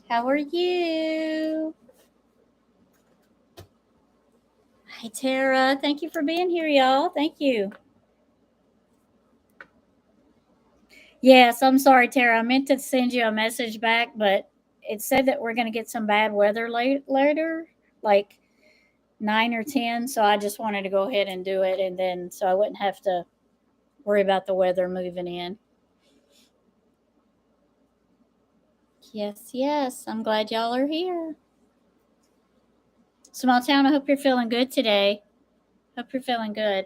How are you? Hi, Tara. Thank you for being here, y'all. Thank you. Yes, I'm sorry, Tara. I meant to send you a message back, but it said that we're going to get some bad weather later, like 9 or 10. So I just wanted to go ahead and do it. And then so I wouldn't have to worry about the weather moving in. Yes, yes. I'm glad y'all are here. Small town, I hope you're feeling good today. Hope you're feeling good.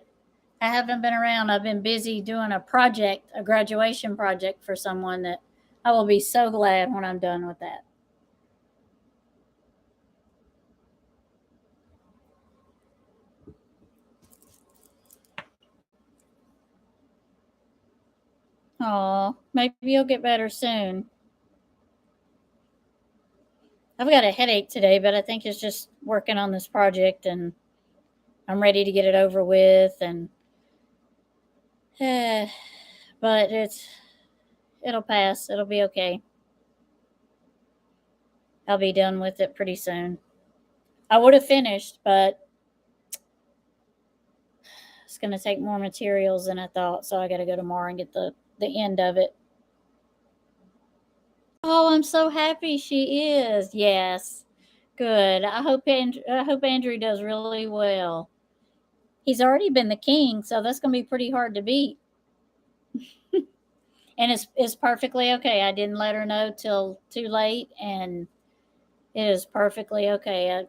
I haven't been around. I've been busy doing a project, a graduation project for someone that I will be so glad when I'm done with that. Oh, maybe you'll get better soon. I've got a headache today, but I think it's just working on this project and I'm ready to get it over with and but it'll pass. It'll be okay. I'll be done with it pretty soon. I would have finished, but it's going to take more materials than I thought, so I got to go tomorrow and get the end of it. Oh, I'm so happy she is. Yes. Good. I hope Andrew does really well. He's already been the king, so that's going to be pretty hard to beat. And it's perfectly okay. I didn't let her know till too late, and it is perfectly okay.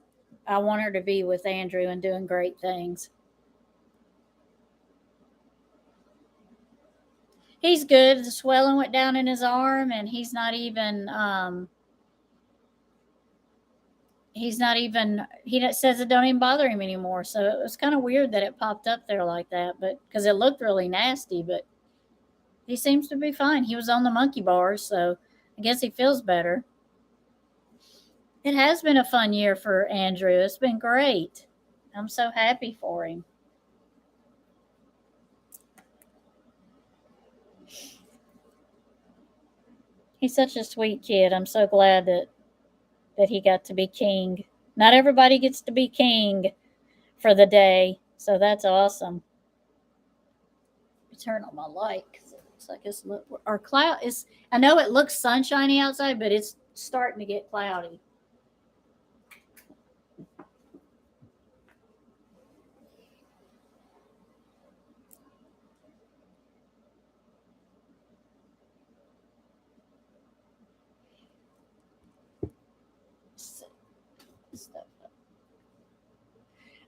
I want her to be with Andrew and doing great things. He's good. The swelling went down in his arm, and he's not even he says it don't even bother him anymore. So it was kind of weird that it popped up there like that, but because it looked really nasty, but he seems to be fine. He was on the monkey bars, so I guess he feels better. It has been a fun year for Andrew. It's been great. I'm so happy for him. He's such a sweet kid. I'm so glad that he got to be king. Not everybody gets to be king for the day, so that's awesome. Turn on my light because it looks like it's our cloud is. I know it looks sunshiny outside, but it's starting to get cloudy.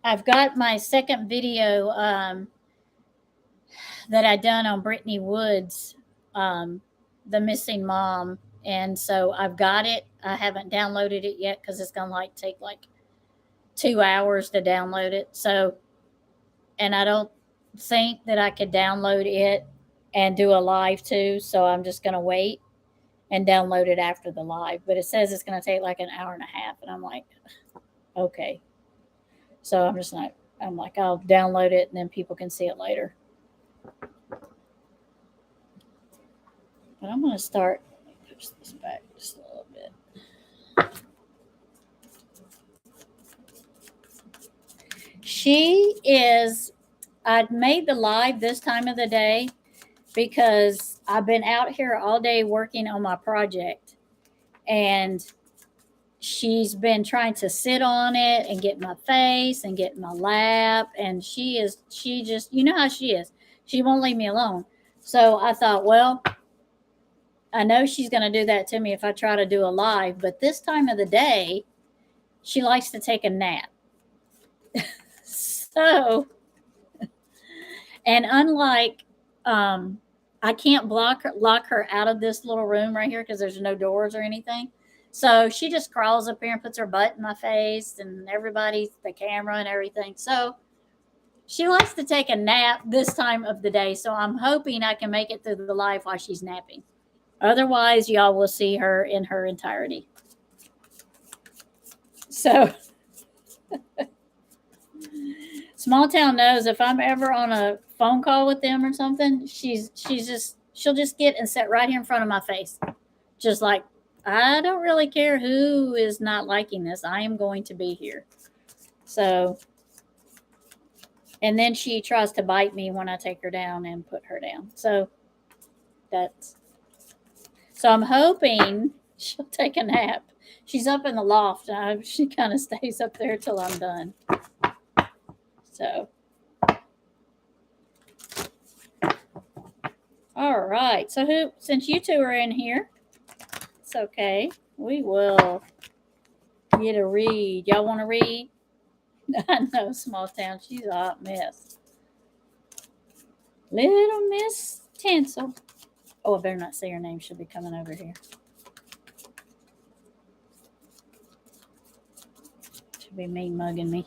I've got my second video that I done on Brittany Woods, um, the missing mom, and so I've got it. I haven't downloaded it yet because it's gonna take like 2 hours to download it. So, and I don't think that I could download it and do a live too. So I'm just gonna wait and download it after the live. But it says it's gonna take like an hour and a half, and I'm like, okay. So I'm just not. I'm like, I'll download it and then people can see it later. But I'm gonna start. Push this back just a little bit. She is. I made the live this time of the day because I've been out here all day working on my project, and she's been trying to sit on it and get in my face and get in my lap, and she just how she is. She won't leave me alone. So I thought, well, I know she's going to do that to me if I try to do a live, but this time of the day, she likes to take a nap. So, and unlike, I can't lock her out of this little room right here because there's no doors or anything. So she just crawls up here and puts her butt in my face and everybody's the camera and everything. So she likes to take a nap this time of the day. So I'm hoping I can make it through the live while she's napping. Otherwise, y'all will see her in her entirety. So small town knows if I'm ever on a phone call with them or something, she'll just get and sit right here in front of my face, just like I don't really care who is not liking this. I am going to be here. So, and then she tries to bite me when I take her down and put her down. So I'm hoping she'll take a nap. She's up in the loft. She kind of stays up there till I'm done. So, all right. So since you two are in here, it's okay. We will get a read. Y'all want to read? I know, small town. She's a hot mess. Little Miss Tinsel. Oh, I better not say her name. She'll be coming over here. She'll be mean mugging me.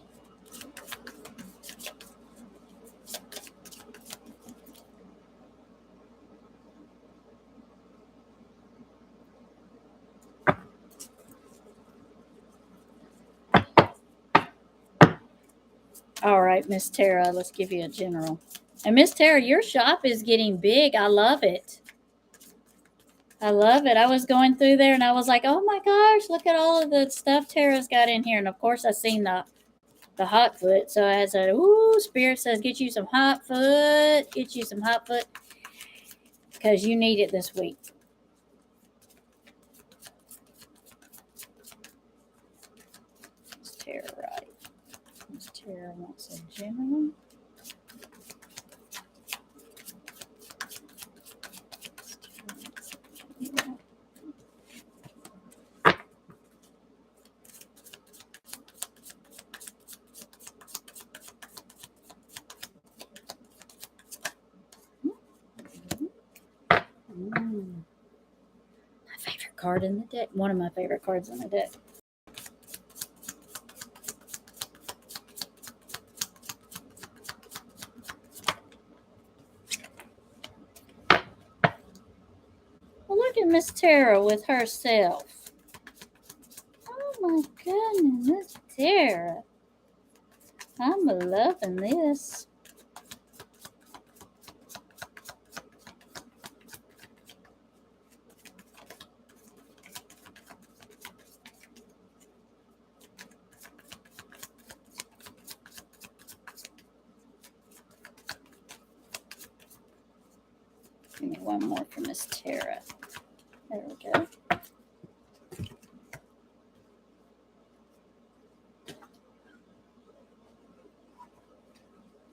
All right, Miss Tara, let's give you a general. And Miss Tara, your shop is getting big. I love it. I love it. I was going through there and I was like, oh my gosh, look at all of the stuff Tara's got in here. And of course, I seen the hot foot. So I said, ooh, Spirit says, get you some hot foot. Get you some hot foot because you need it this week. Miss Tara, right. Miss Tara wants a general. My favorite card in the deck. One of my favorite cards in the deck. Well, look at Miss Tara with herself. Oh my goodness, Miss Tara. I'm loving this. Give me one more for Miss Tara. There we go.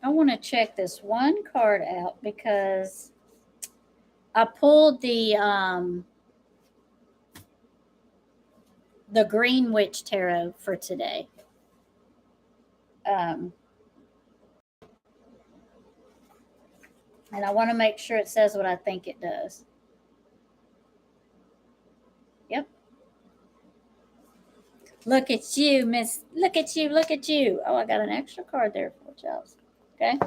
I want to check this one card out because I pulled the Green Witch Tarot for today. And I want to make sure it says what I think it does. Yep. Look at you, Miss. Look at you. Look at you. Oh, I got an extra card there for Chalice. Okay.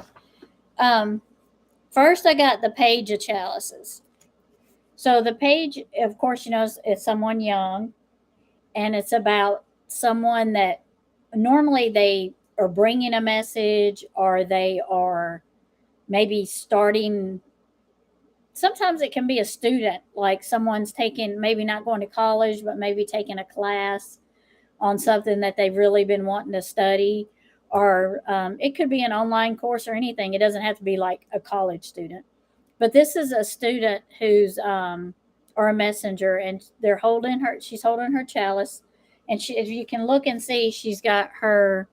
First, I got the Page of Chalices. So the page, of course, you know, it's someone young, and it's about someone that normally they are bringing a message or they are maybe starting. Sometimes it can be a student, like someone's taking, maybe not going to college, but maybe taking a class on something that they've really been wanting to study. Or it could be an online course or anything. It doesn't have to be like a college student. But this is a student who's or a messenger, and she's holding her chalice, and if you can look and see, she's got her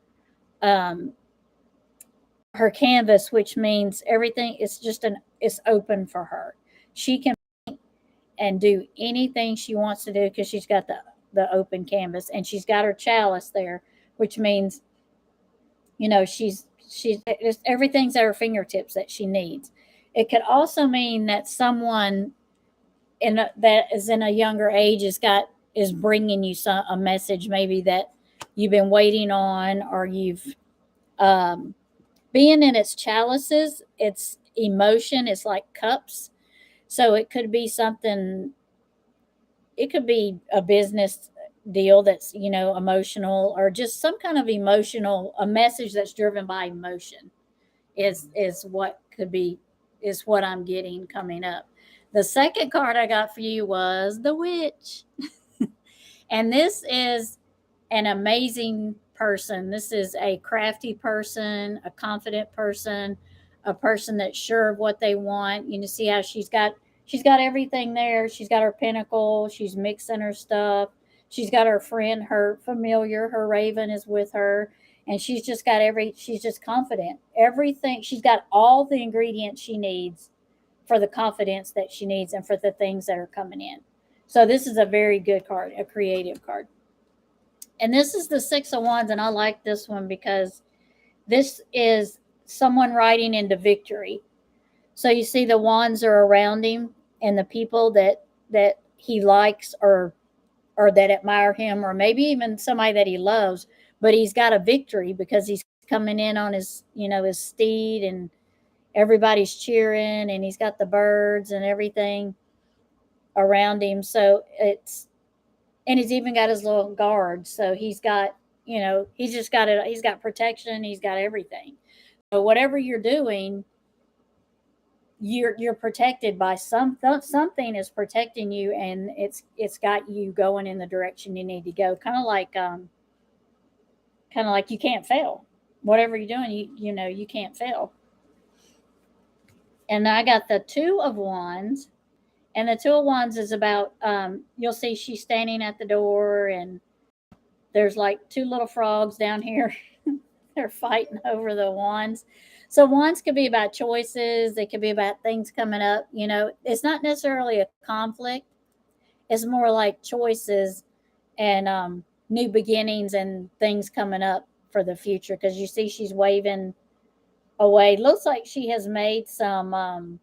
canvas, which means everything is it's open for her. She can paint and do anything she wants to do because she's got the open canvas, and she's got her chalice there, which means, you know, she's everything's at her fingertips that she needs. It could also mean that someone that is in a younger age is bringing you a message maybe that you've been waiting on, or you've being in its chalices, it's emotion, it's like cups. So it could be something, it could be a business deal that's, you know, emotional, or just some kind of a message that's driven by emotion is what could be, is what I'm getting coming up. The second card I got for you was the Witch. And this is an amazing person. This is a crafty person, a confident person, a person that's sure of what they want. You know, see how she's got everything there. She's got her pinnacle. She's mixing her stuff. She's got her friend, her familiar, her raven is with her. And she's just confident. Everything, she's got all the ingredients she needs for the confidence that she needs and for the things that are coming in. So this is a very good card, a creative card. And this is the Six of Wands, and I like this one because this is someone riding into victory. So you see the wands are around him, and the people that he likes or that admire him, or maybe even somebody that he loves, but he's got a victory because he's coming in on his, his steed, and everybody's cheering, and he's got the birds and everything around him. So and he's even got his little guard. So he's got, he's just got it. He's got protection. He's got everything. So whatever you're doing, you're protected by something is protecting you, and it's got you going in the direction you need to go. Kind of like you can't fail. Whatever you're doing, you can't fail. And I got the Two of Wands. And the Two of Wands is about, you'll see she's standing at the door, and there's like two little frogs down here. They're fighting over the wands. So wands could be about choices. They could be about things coming up. It's not necessarily a conflict. It's more like choices and new beginnings and things coming up for the future. Because you see she's waving away. Looks like she has made some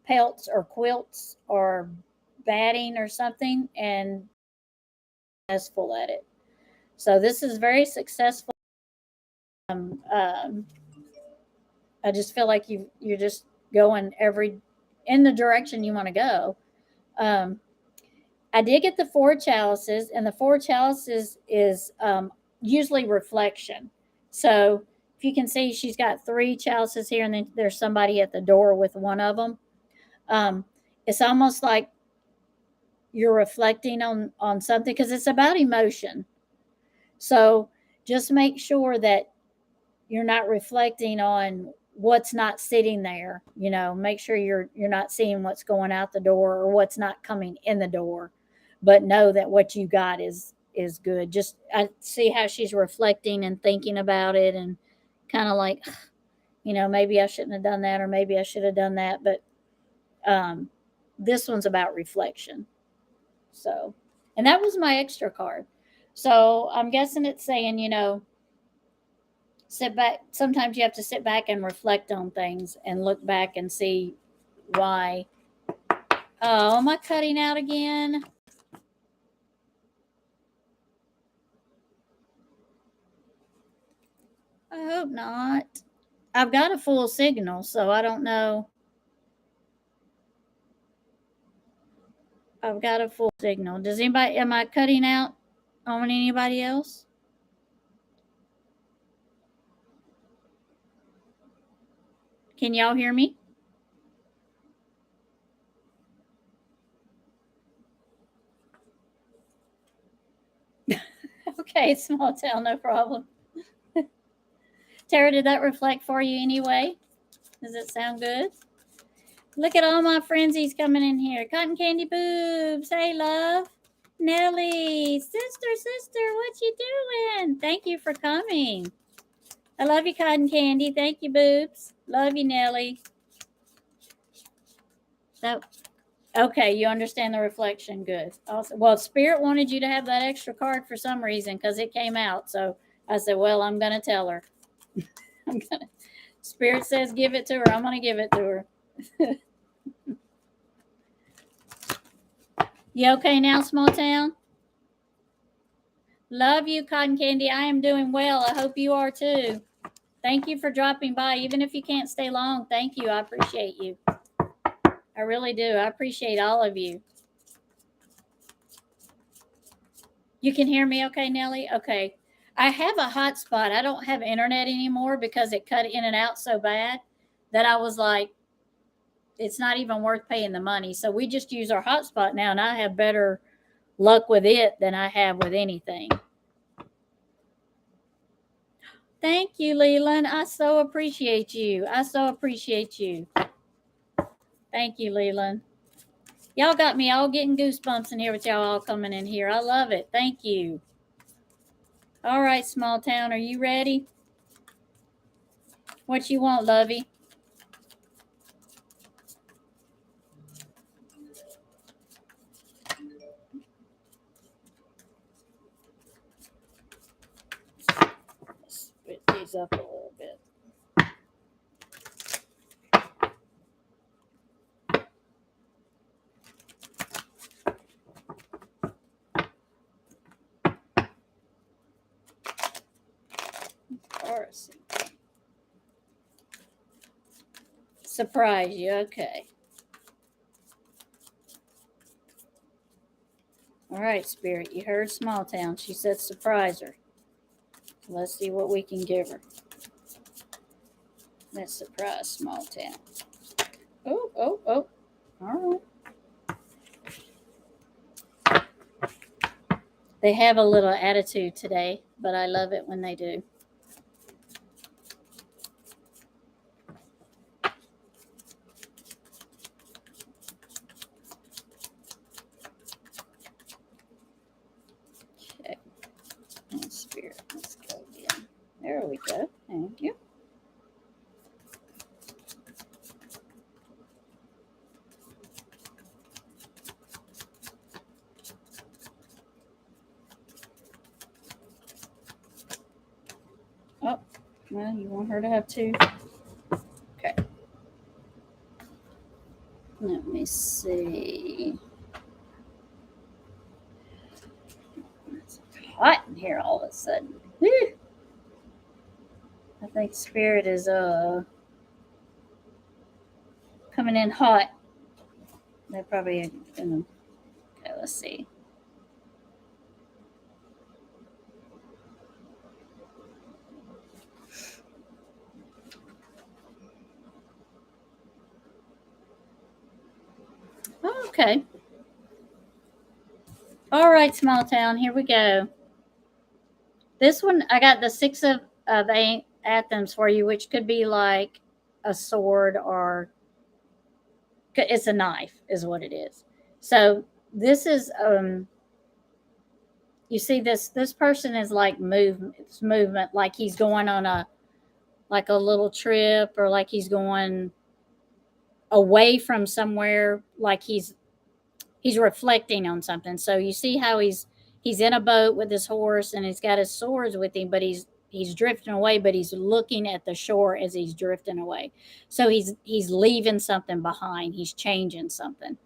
pelts or quilts or batting or something, and successful at it. So this is very successful. I just feel like you're just going in the direction you want to go. Um, I did get the Four Chalices, and the Four Chalices is usually reflection. So if you can see, she's got three chalices here, and then there's somebody at the door with one of them. It's almost like you're reflecting on something, because it's about emotion. So just make sure that you're not reflecting on what's not sitting there. Make sure you're not seeing what's going out the door or what's not coming in the door, but know that what you got is good. Just I see how she's reflecting and thinking about it, and kind of like, maybe I shouldn't have done that, or maybe I should have done that. But this one's about reflection. So, and that was my extra card. So I'm guessing it's saying, sit back. Sometimes you have to sit back and reflect on things and look back and see why. Oh, am I cutting out again? I hope not. I've got a full signal, so I don't know. I've got a full signal. Am I cutting out on anybody else? Can y'all hear me? Okay, small town, no problem. Tara, did that reflect for you anyway? Does it sound good? Look at all my frenzies coming in here. Cotton Candy Boobs. Hey, love. Nellie. Sister, what you doing? Thank you for coming. I love you, Cotton Candy. Thank you, Boobs. Love you, Nellie. So, okay, you understand the reflection. Good. Awesome. Well, Spirit wanted you to have that extra card for some reason because it came out. So I said, well, I'm going to tell her. Spirit says give it to her. I'm going to give it to her. You okay now, small town? Love you, Cotton Candy. I am doing well. I hope you are too. Thank you for dropping by. Even if you can't stay long, thank you. I appreciate you. I really do. I appreciate all of you. You can hear me okay, Nellie? Okay. I have a hotspot. I don't have internet anymore because it cut in and out so bad that I was like, it's not even worth paying the money. So we just use our hotspot now, and I have better luck with it than I have with anything. Thank you, Leland. I so appreciate you. I so appreciate you. Thank you, Leland. Y'all got me all getting goosebumps in here with y'all all coming in here. I love it. Thank you. All right, small town, are you ready? What you want, Lovey? Let's split these up a little bit. Surprise you, okay. All right, Spirit, you heard Small Town. She said surprise her. Let's see what we can give her. Let's surprise Small Town. Oh, oh, oh. All right. They have a little attitude today, but I love it when they do. Okay. And Spirit, let's go again. There we go. Thank you. Oh, well, you want her to have two? Okay. Let me see. It's hot in here all of a sudden. Woo. I think Spirit is coming in hot. They're probably gonna. Okay, let's see. Oh, okay. All right, small town. Here we go. This one, I got the six of Athens for you, which could be like a sword or it's a knife, is what it is. So this is you see this person is like movement, like he's going on a little trip, or like he's going away from somewhere, like he's reflecting on something. So you see how he's in a boat with his horse and he's got his swords with him, but he's drifting away, but he's looking at the shore as he's drifting away. So he's leaving something behind. He's changing something.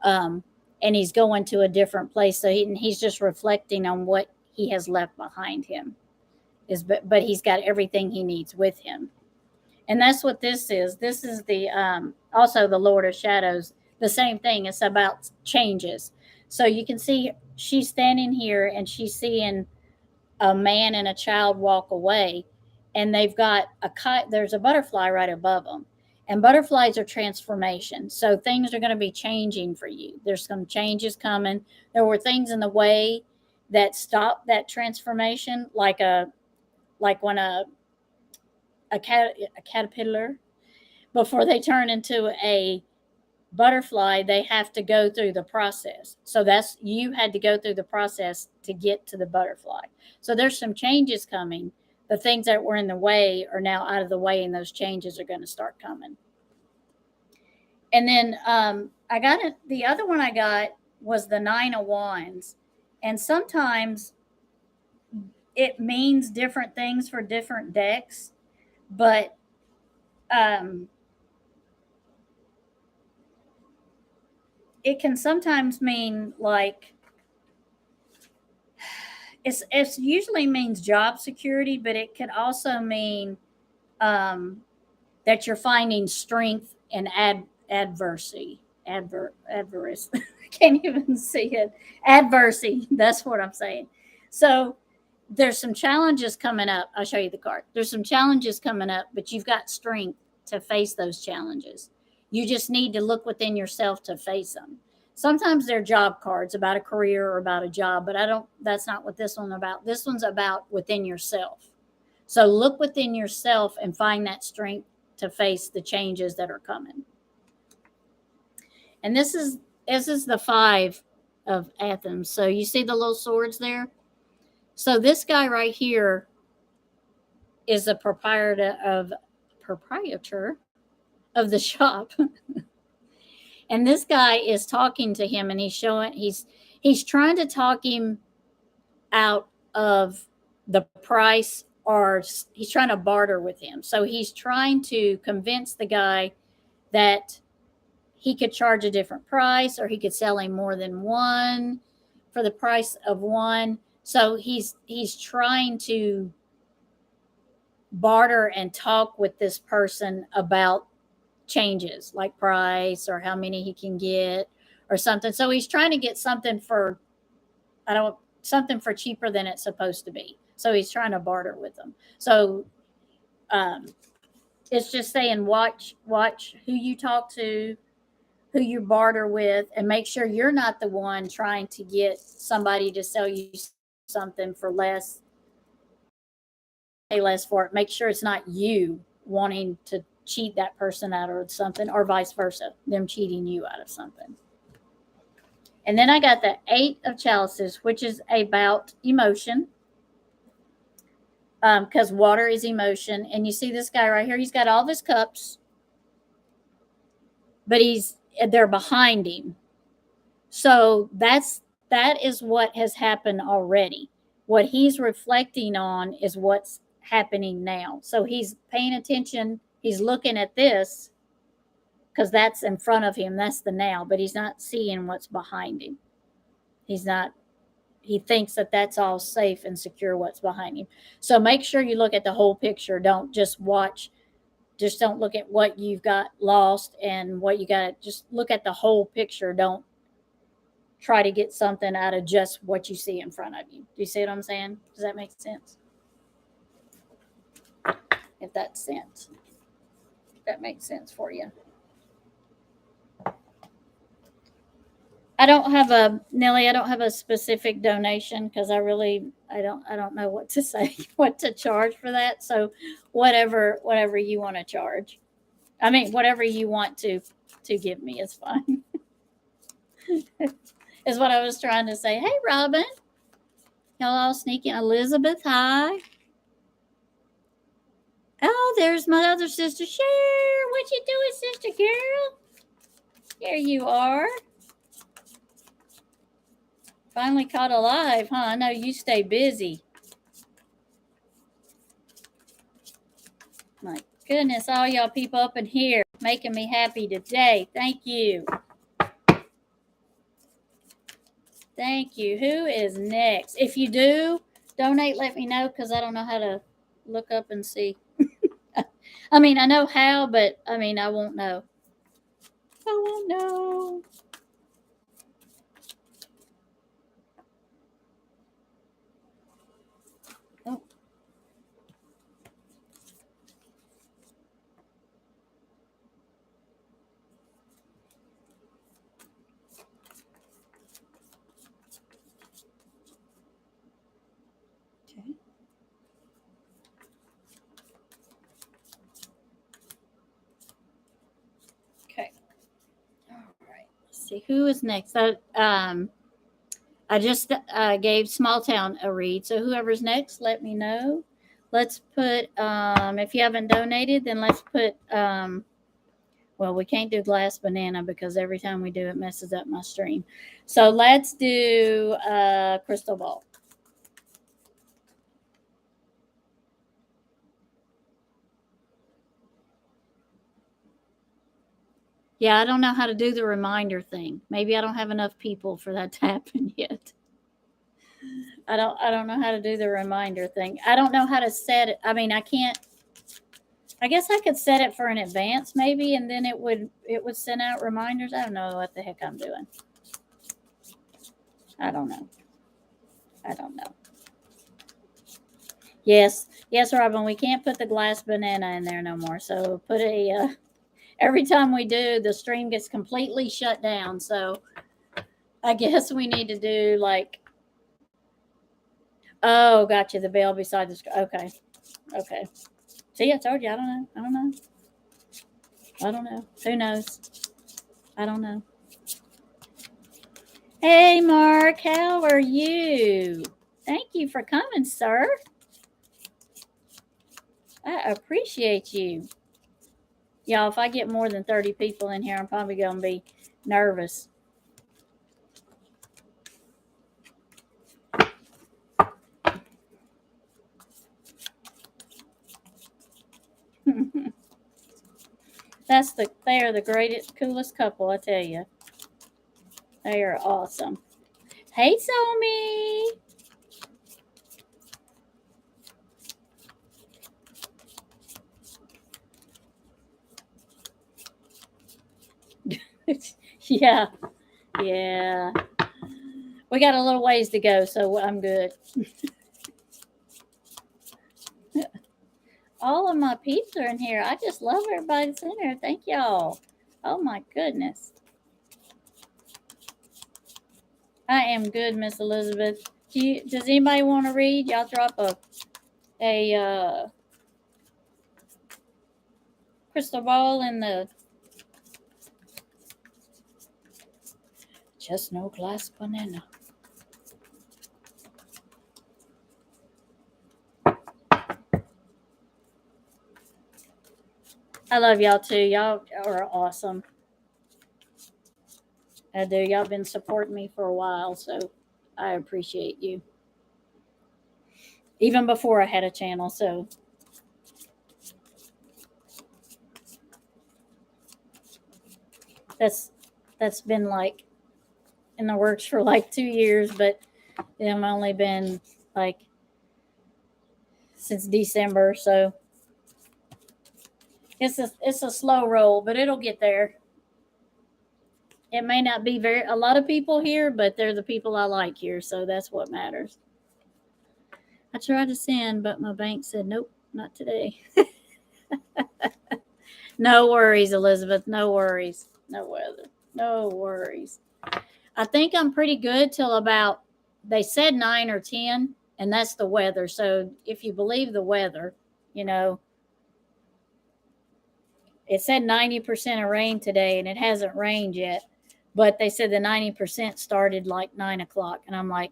And he's going to a different place. So he's just reflecting on what he has left behind him. But he's got everything he needs with him. And that's what this is. This is the also the Lord of Shadows. The same thing. It's about changes. So you can see she's standing here and she's seeing a man and a child walk away, and they've got a kite. There's a butterfly right above them, and butterflies are transformation. So things are going to be changing for you. There's some changes coming. There were things in the way that stopped that transformation, like when a caterpillar, before they turn into a butterfly, they have to go through the process. So you had to go through the process to get to the butterfly. So there's some changes coming. The things that were in the way are now out of the way, and those changes are going to start coming. And then I got it. The other one I got was the Nine of Wands, and sometimes it means different things for different decks, but it can sometimes mean like it's usually means job security, but it could also mean that you're finding strength in adversity. Adverse. I can't even see it. Adversity. That's what I'm saying. So there's some challenges coming up. I'll show you the card. There's some challenges coming up, but you've got strength to face those challenges. You just need to look within yourself to face them. sometimes they're job cards about a career or about a job, but that's not what this one's about. This one's about within yourself. So look within yourself and find that strength to face the changes that are coming. And this is the 5 of Athens. So you see the little swords there? So this guy right here is a proprietor of the shop. And this guy is talking to him, and he's trying to talk him out of the price, or he's trying to barter with him. So he's trying to convince the guy that he could charge a different price, or he could sell him more than one for the price of one. So he's trying to barter and talk with this person about changes like price or how many he can get or something. So he's trying to get something for something for cheaper than it's supposed to be. So he's trying to barter with them. So it's just saying watch who you talk to, who you barter with, and make sure you're not the one trying to get somebody to sell you something for less, pay less for it. Make sure it's not you wanting to cheat that person out of something, or vice versa, them cheating you out of something. And then I got the 8 of chalices, which is about emotion, because water is emotion. And you see this guy right here, he's got all of his cups, but they're behind him. So that is what has happened already. What he's reflecting on is what's happening now. So he's paying attention. He's looking at this because that's in front of him. That's the now, but he's not seeing what's behind him. He thinks that that's all safe and secure what's behind him. So make sure you look at the whole picture. Don't just watch. Just don't look at what you've got lost and what you got. Just look at the whole picture. Don't try to get something out of just what you see in front of you. Do you see what I'm saying? Does that make sense? If that makes sense for you. I don't have a specific donation because I don't know what to say, what to charge for that. So whatever you want to charge. I mean, whatever you want to give me is fine. Is what I was trying to say. Hey, Robin. Hello, sneaking Elizabeth. Hi. Oh, there's my other sister, Cher. What you doing, sister girl? There you are. Finally caught alive, huh? I know you stay busy. My goodness, all y'all people up in here making me happy today. Thank you. Thank you. Who is next? If you do donate, let me know because I don't know how to look up and see. I mean, I know how, but I won't know. I won't know. Oh. Okay. Okay. All right. Let's see who is next. I just gave Small Town a read. So whoever's next, let me know. Let's put, if you haven't donated, then let's put, well, we can't do Glass Banana because every time we do it messes up my stream. So let's do Crystal Ball. Yeah, I don't know how to do the reminder thing. Maybe I don't have enough people for that to happen yet. I don't know how to do the reminder thing. I don't know how to set it. I mean, I can't. I guess I could set it for an advance maybe, and then it would send out reminders. I don't know what the heck I'm doing. I don't know. Yes, Robin. We can't put the Glass Banana in there no more. So put every time we do, the stream gets completely shut down. So I guess we need to do like, oh, gotcha, the bell beside the screen. Okay. Okay. See, I told you. I don't know. I don't know. I don't know. Who knows? I don't know. Hey, Mark, how are you? Thank you for coming, sir. I appreciate you. Y'all, if I get more than 30 people in here, I'm probably going to be nervous. They are the greatest, coolest couple, I tell you. They are awesome. Hey, Somi. Yeah, yeah. We got a little ways to go, so I'm good. All of my peeps are in here. I just love everybody that's in here. Thank y'all. Oh my goodness. I am good, Miss Elizabeth. Does anybody want to read? Y'all drop a crystal ball in the just no glass banana. I love y'all too. Y'all are awesome. I do. Y'all been supporting me for a while, so I appreciate you. Even before I had a channel, so that's been like in the works for like 2 years, but I've only been like since December, so it's a slow roll, but it'll get there. It may not be a lot of people here, but they're the people I like here, so that's what matters. I tried to send, but my bank said nope, not today. No worries, Elizabeth. No worries. No weather. No worries. I think I'm pretty good till about, they said 9 or 10, and that's the weather. So if you believe the weather, you know, it said 90% of rain today, and it hasn't rained yet. But they said the 90% started like 9 o'clock. And I'm like,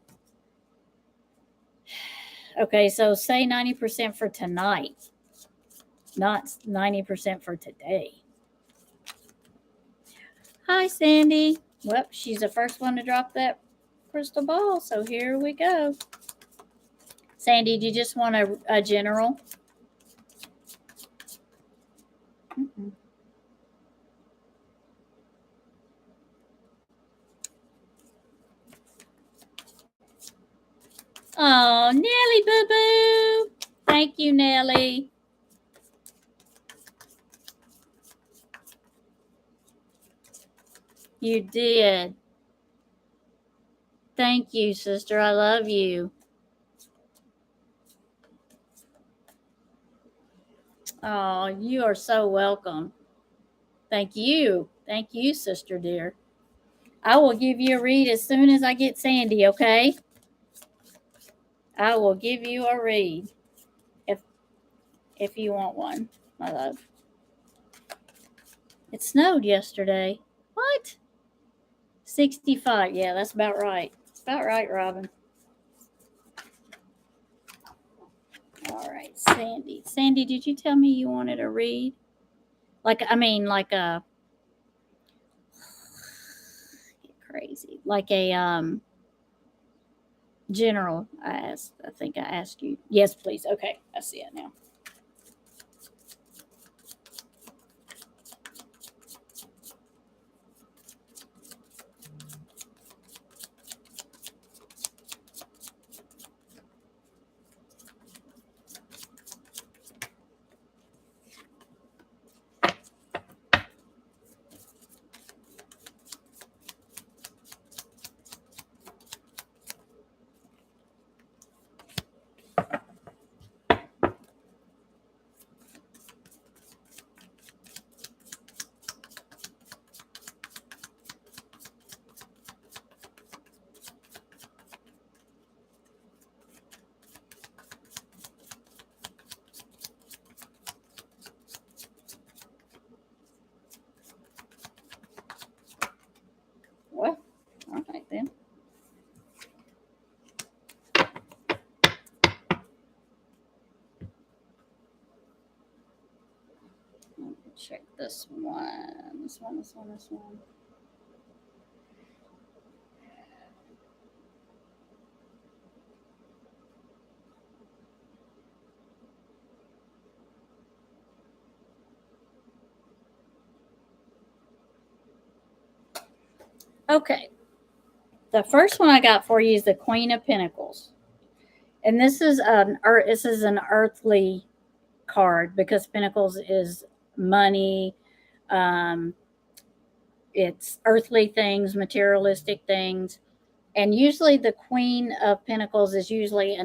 okay, so say 90% for tonight, not 90% for today. Hi, Sandy. Well, she's the first one to drop that crystal ball. So here we go. Sandy, do you just want a general? Mm-mm. Oh, Nellie Boo Boo. Thank you, Nellie. You did. Thank you, sister. I love you. Oh, you are so welcome. Thank you. Thank you, sister dear. I will give you a read as soon as I get Sandy, okay? I will give you a read if you want one, my love. It snowed yesterday. What? 65. Yeah, that's about right. About right, Robin. All right, Sandy. Sandy, did you tell me you wanted a read? Like a crazy. Like a general. I think I asked you. Yes, please. Okay, I see it now. this one. This one. Okay. The first one I got for you is the Queen of Pentacles. And this is an earthly card because Pentacles is money, um, it's earthly things, materialistic things. And usually the Queen of Pentacles is usually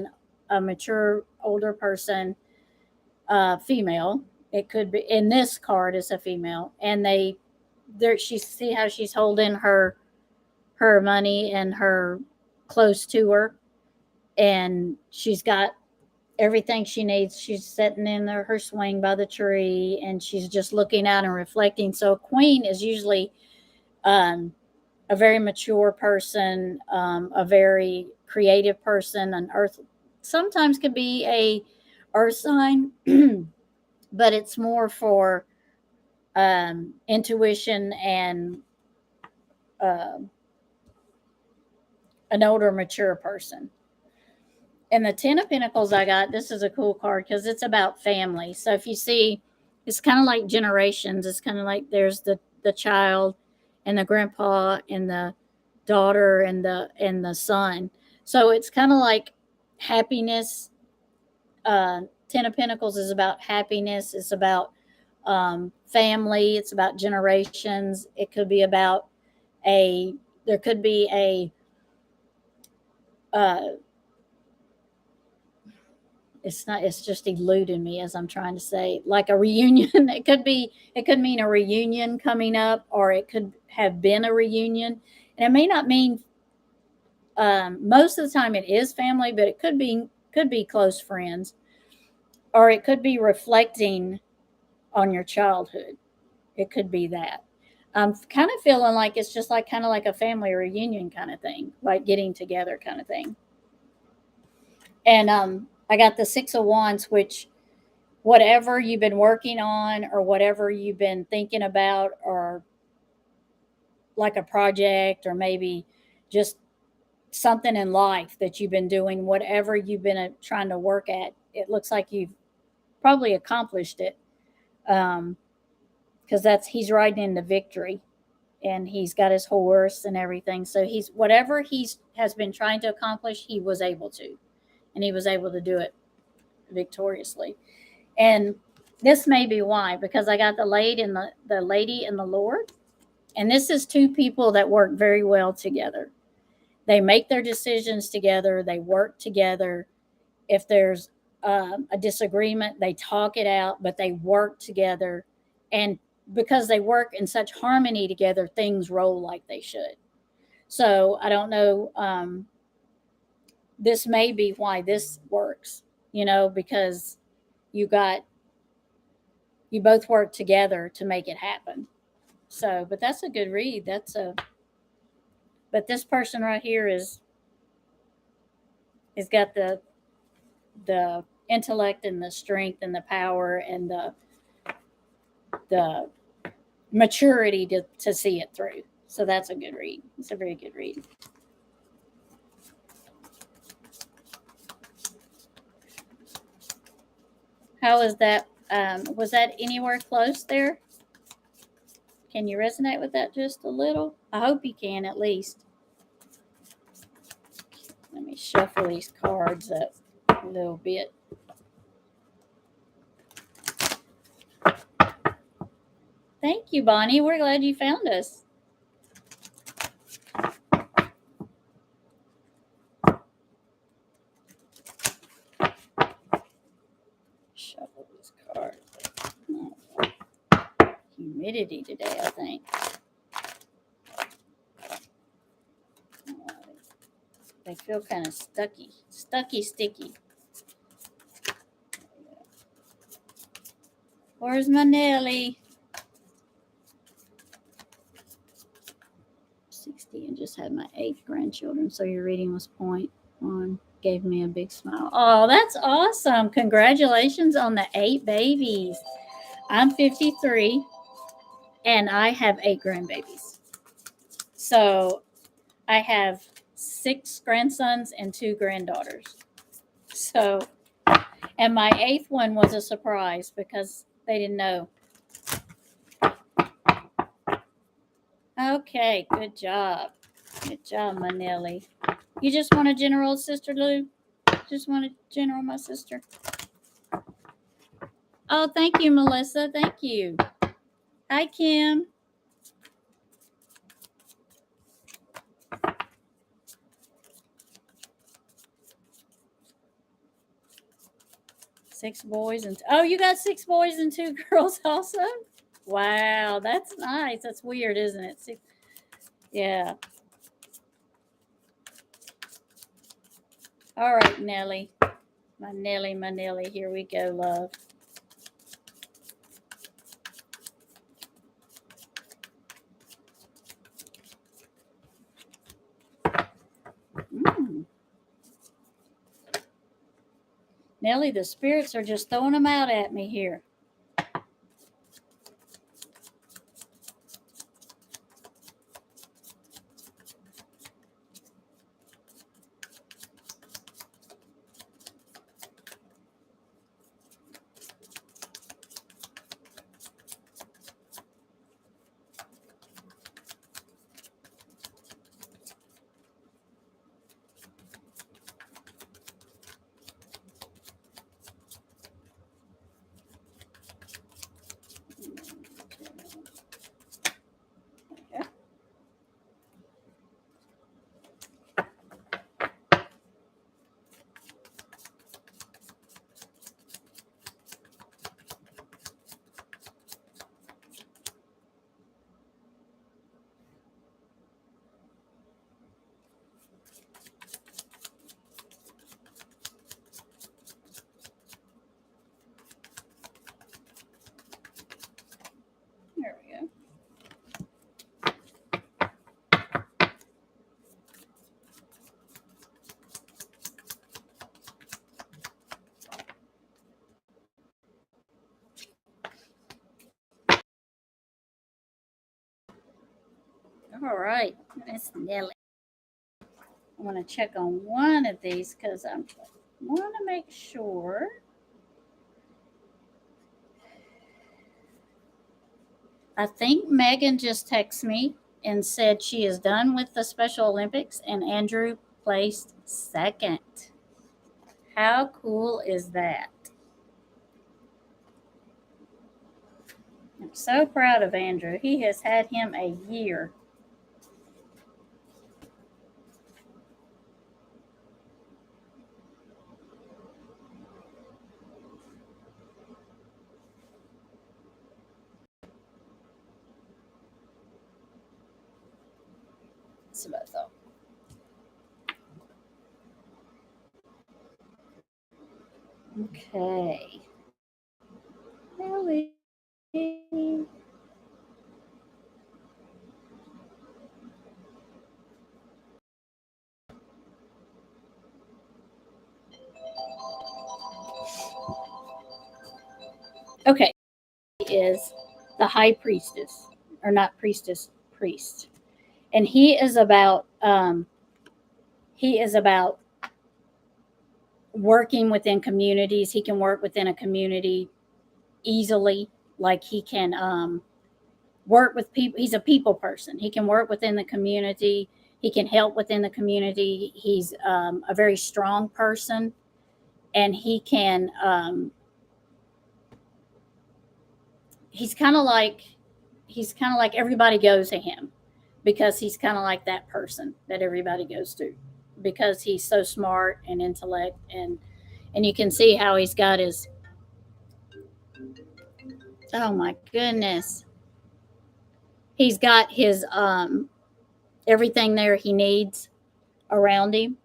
a mature older person, female. It could be in this card is a female, and she see how she's holding her money and her close to her, and she's got everything she needs. She's sitting in her swing by the tree, and she's just looking out and reflecting. So a queen is usually a very mature person, a very creative person, an earth. Sometimes could be a earth sign, but it's more for intuition and uh, an older, mature person. And the Ten of Pentacles I got, this is a cool card because it's about family. So if you see, it's kind of like generations. It's kind of like there's the child and the grandpa and the daughter and the son. So it's kind of like happiness. Ten of Pentacles is about happiness. It's about family. It's about generations. It could be about there could be it's just eluding me as I'm trying to say, like a reunion. It could mean a reunion coming up, or it could have been a reunion. And it may not mean, most of the time it is family, but it could be close friends, or it could be reflecting on your childhood. It could be that. I'm kind of feeling like it's just like kind of like a family reunion kind of thing, like getting together kind of thing. And I got the Six of Wands, which whatever you've been working on or whatever you've been thinking about, or like a project, or maybe just something in life that you've been doing, whatever you've been trying to work at, it looks like you've probably accomplished it. Because he's riding into victory, and he's got his horse and everything. So whatever has been trying to accomplish, he was able to, and he was able to do it victoriously. And this may be why, because I got the lady and the Lord, and this is two people that work very well together. They make their decisions together. They work together. If there's a disagreement, they talk it out, but they work together. And because they work in such harmony together, things roll like they should. So I don't know. This may be why this works, because you both work together to make it happen. So, but that's a good read. But this person right here is got the intellect and the strength and the power and the maturity to see it through. So that's a good read. It's a very good read. How is that? Was that anywhere close there? Can you resonate with that just a little? I hope you can, at least. Let me shuffle these cards up a little bit. Thank you, Bonnie. We're glad you found us. Shuffle these cards. Humidity today, I think. They feel kind of sticky. Where's my Nelly? 60 and just had my 8th grandchildren. So your reading was point on. Gave me a big smile. Oh, that's awesome. Congratulations on the 8 babies. I'm 53. and I have 8 grandbabies. So I have 6 grandsons and 2 granddaughters. So, and my 8th one was a surprise because they didn't know. Okay, good job. Good job, my Nelly. You just want a general, Sister Lou? Just want a general, my sister? Oh, thank you, Melissa. Thank you. Hi, Kim. Six boys and oh, you got 6 boys and 2 girls also? Wow, that's nice. That's weird, isn't it? Yeah. All right, Nelly. My Nelly, my Nelly. Here we go, love. Mm. Nelly, the spirits are just throwing them out at me here. There we go. All right, Miss Nelly. I want to check on one of these because I want to make sure. I think Megan just texted me and said she is done with the Special Olympics and Andrew placed second. How cool is that? I'm so proud of Andrew. He has had him a year. That's what I thought. Okay. Nelly. Okay. Is the high priestess, or not priestess, priest. And he is about working within communities. He can work within a community easily. Like he can work with people. He's a people person. He can work within the community. He can help within the community. He's a very strong person, and he can. He's kind of like everybody goes to him because he's kind of like that person that everybody goes to because he's so smart and intellect and you can see how he's got his oh my goodness, he's got his everything there he needs around him,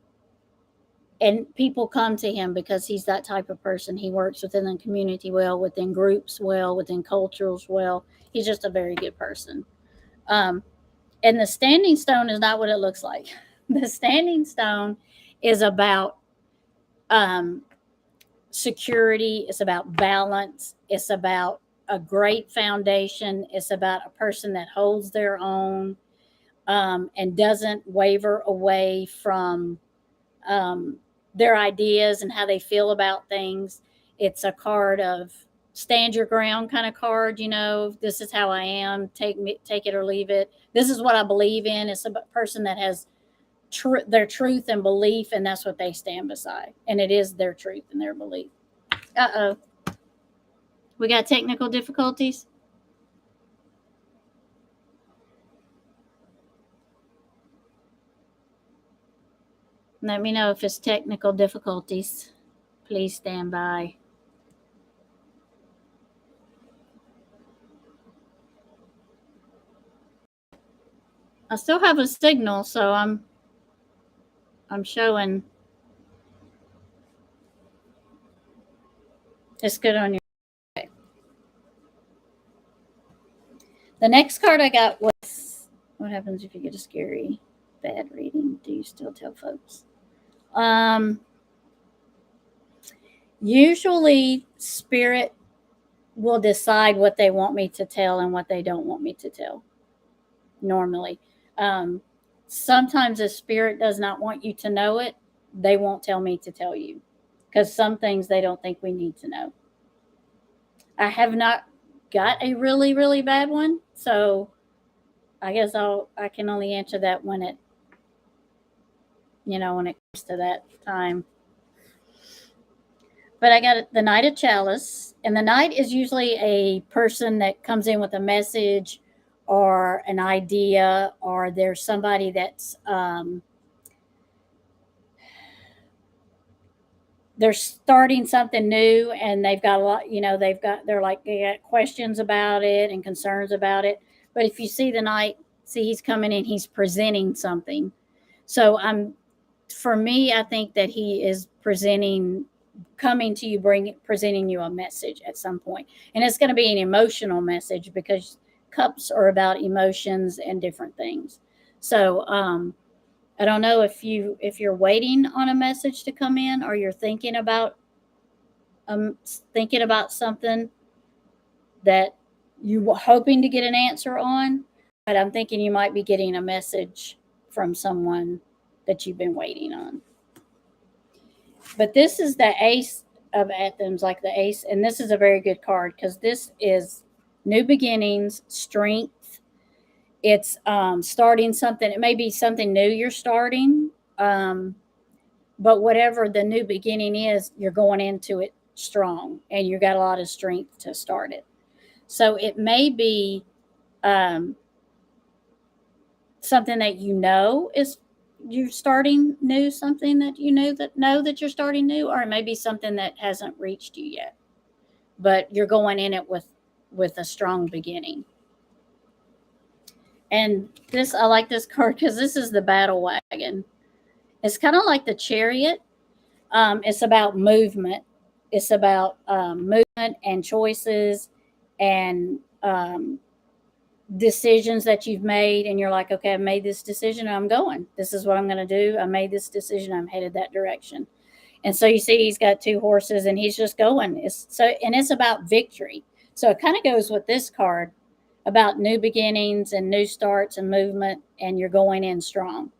and people come to him because he's that type of person. He works within the community well, within groups well, within cultures well. He's just a very good person. um, and the standing stone is not what it looks like. The standing stone is about security, it's about balance, it's about a great foundation. It's about a person that holds their own, and doesn't waver away from their ideas and how they feel about things. It's a card of stand your ground kind of card. This is how I am. Take it or leave it. This is what I believe in. It's a person that has their truth and belief, and that's what they stand beside. And it is their truth and their belief. Uh-oh. We got technical difficulties. Let me know if it's technical difficulties. Please stand by. I still have a signal, so I'm showing it's good on your. Okay. The next card I got was, what happens if you get a scary bad reading? Do you still tell folks? Usually spirit will decide what they want me to tell and what they don't want me to tell. Normally. Sometimes if spirit does not want you to know it, they won't tell me to tell you, because some things they don't think we need to know. I have not got a really, really bad one, so I guess I can only answer that when it comes to that time. But I got the Knight of Chalice, and the Knight is usually a person that comes in with a message or an idea, or there's somebody that's they're starting something new, and they've got a lot, they got questions about it and concerns about it. But if you see the Knight, he's coming in, he's presenting something. So for me, I think that he is coming to you, presenting you a message at some point. And it's going to be an emotional message, because cups are about emotions and different things. So I don't know if you're waiting on a message to come in, or you're thinking about something that you were hoping to get an answer on. But I'm thinking you might be getting a message from someone that you've been waiting on. But this is the Ace of Athens, like the Ace, and this is a very good card, because this is new beginnings, strength. It's starting something. It may be something new you're starting, but whatever the new beginning is, you're going into it strong, and you got a lot of strength to start it. So it may be something that is you're starting new, something that know that you're starting new, or it may be something that hasn't reached you yet, but you're going in it with a strong beginning. And I like this card because this is the Battle Wagon. It's kind of like the Chariot. It's about movement. It's about movement and choices and decisions that you've made, and you're like, okay, I've made this decision, I'm going. This is what I'm going to do. I made this decision. I'm headed that direction. And so you see he's got 2 horses, and he's just going. It's about victory. So it kind of goes with this card about new beginnings and new starts and movement, and you're going in strong.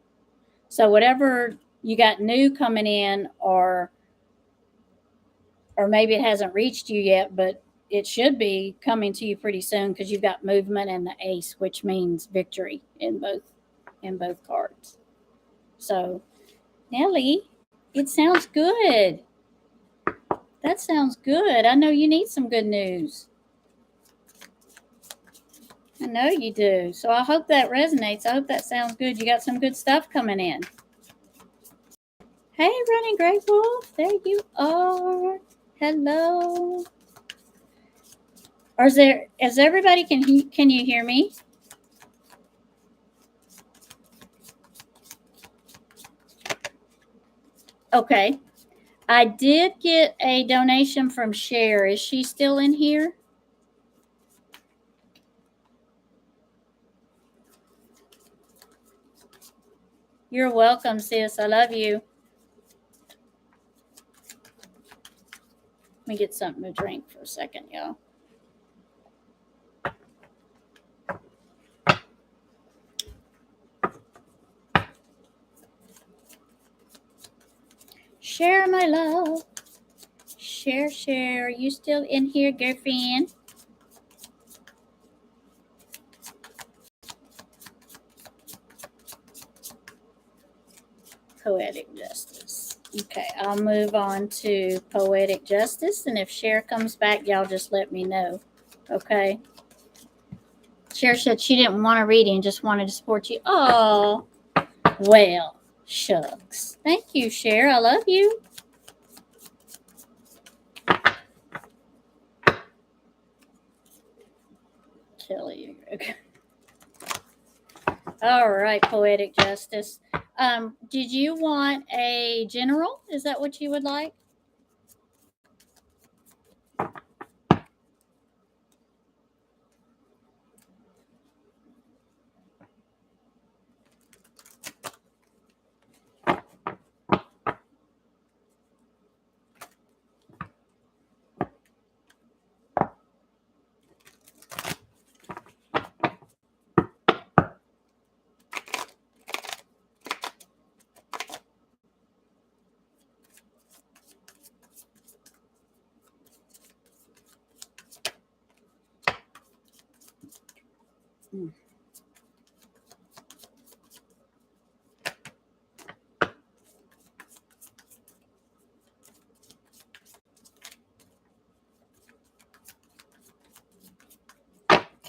So whatever you got new coming in, or maybe it hasn't reached you yet, but it should be coming to you pretty soon, because you've got movement and the Ace, which means victory in both cards. So, Nellie, it sounds good. That sounds good. I know you need some good news. I know you do. So I hope that resonates. I hope that sounds good. You got some good stuff coming in. Hey, Running Gray Wolf, there you are. Hello. Is everybody, can you hear me? Okay. I did get a donation from Cher. Is she still in here? You're welcome, sis. I love you. Let me get something to drink for a second, y'all. Share, my love. Share. Are you still in here, girlfriend? Poetic Justice. Okay, I'll move on to Poetic Justice, and if Cher comes back, y'all just let me know. Okay. Cher said she didn't want a reading, just wanted to support you. Oh, well, shucks. Thank you, Cher. I love you. Kelly. Okay. All right, Poetic Justice. Did you want a general? Is that what you would like?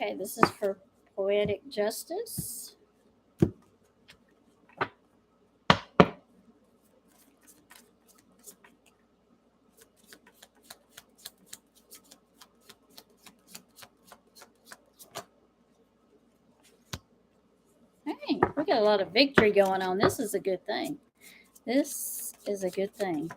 Okay, this is for Poetic Justice. Hey, we got a lot of victory going on. This is a good thing. This is a good thing.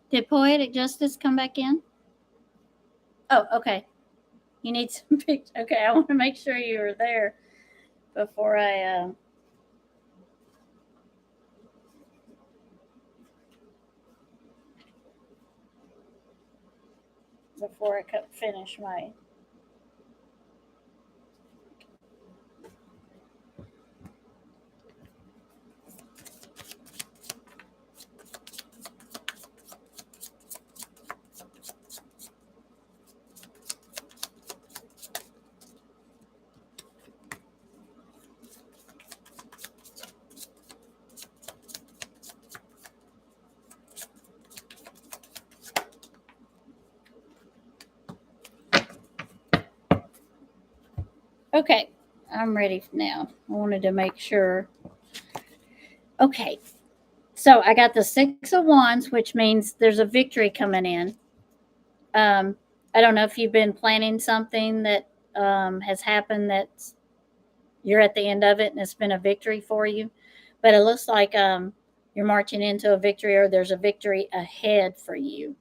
Did Poetic Justice come back in? Oh, okay. You need some pictures. Okay, I want to make sure you were there before I finish my. Okay, I'm ready now. I wanted to make sure. Okay, so I got the Six of Wands, which means there's a victory coming in. I don't know if you've been planning something that has happened that's you're at the end of it and it's been a victory for you, but it looks like you're marching into a victory or there's a victory ahead for you.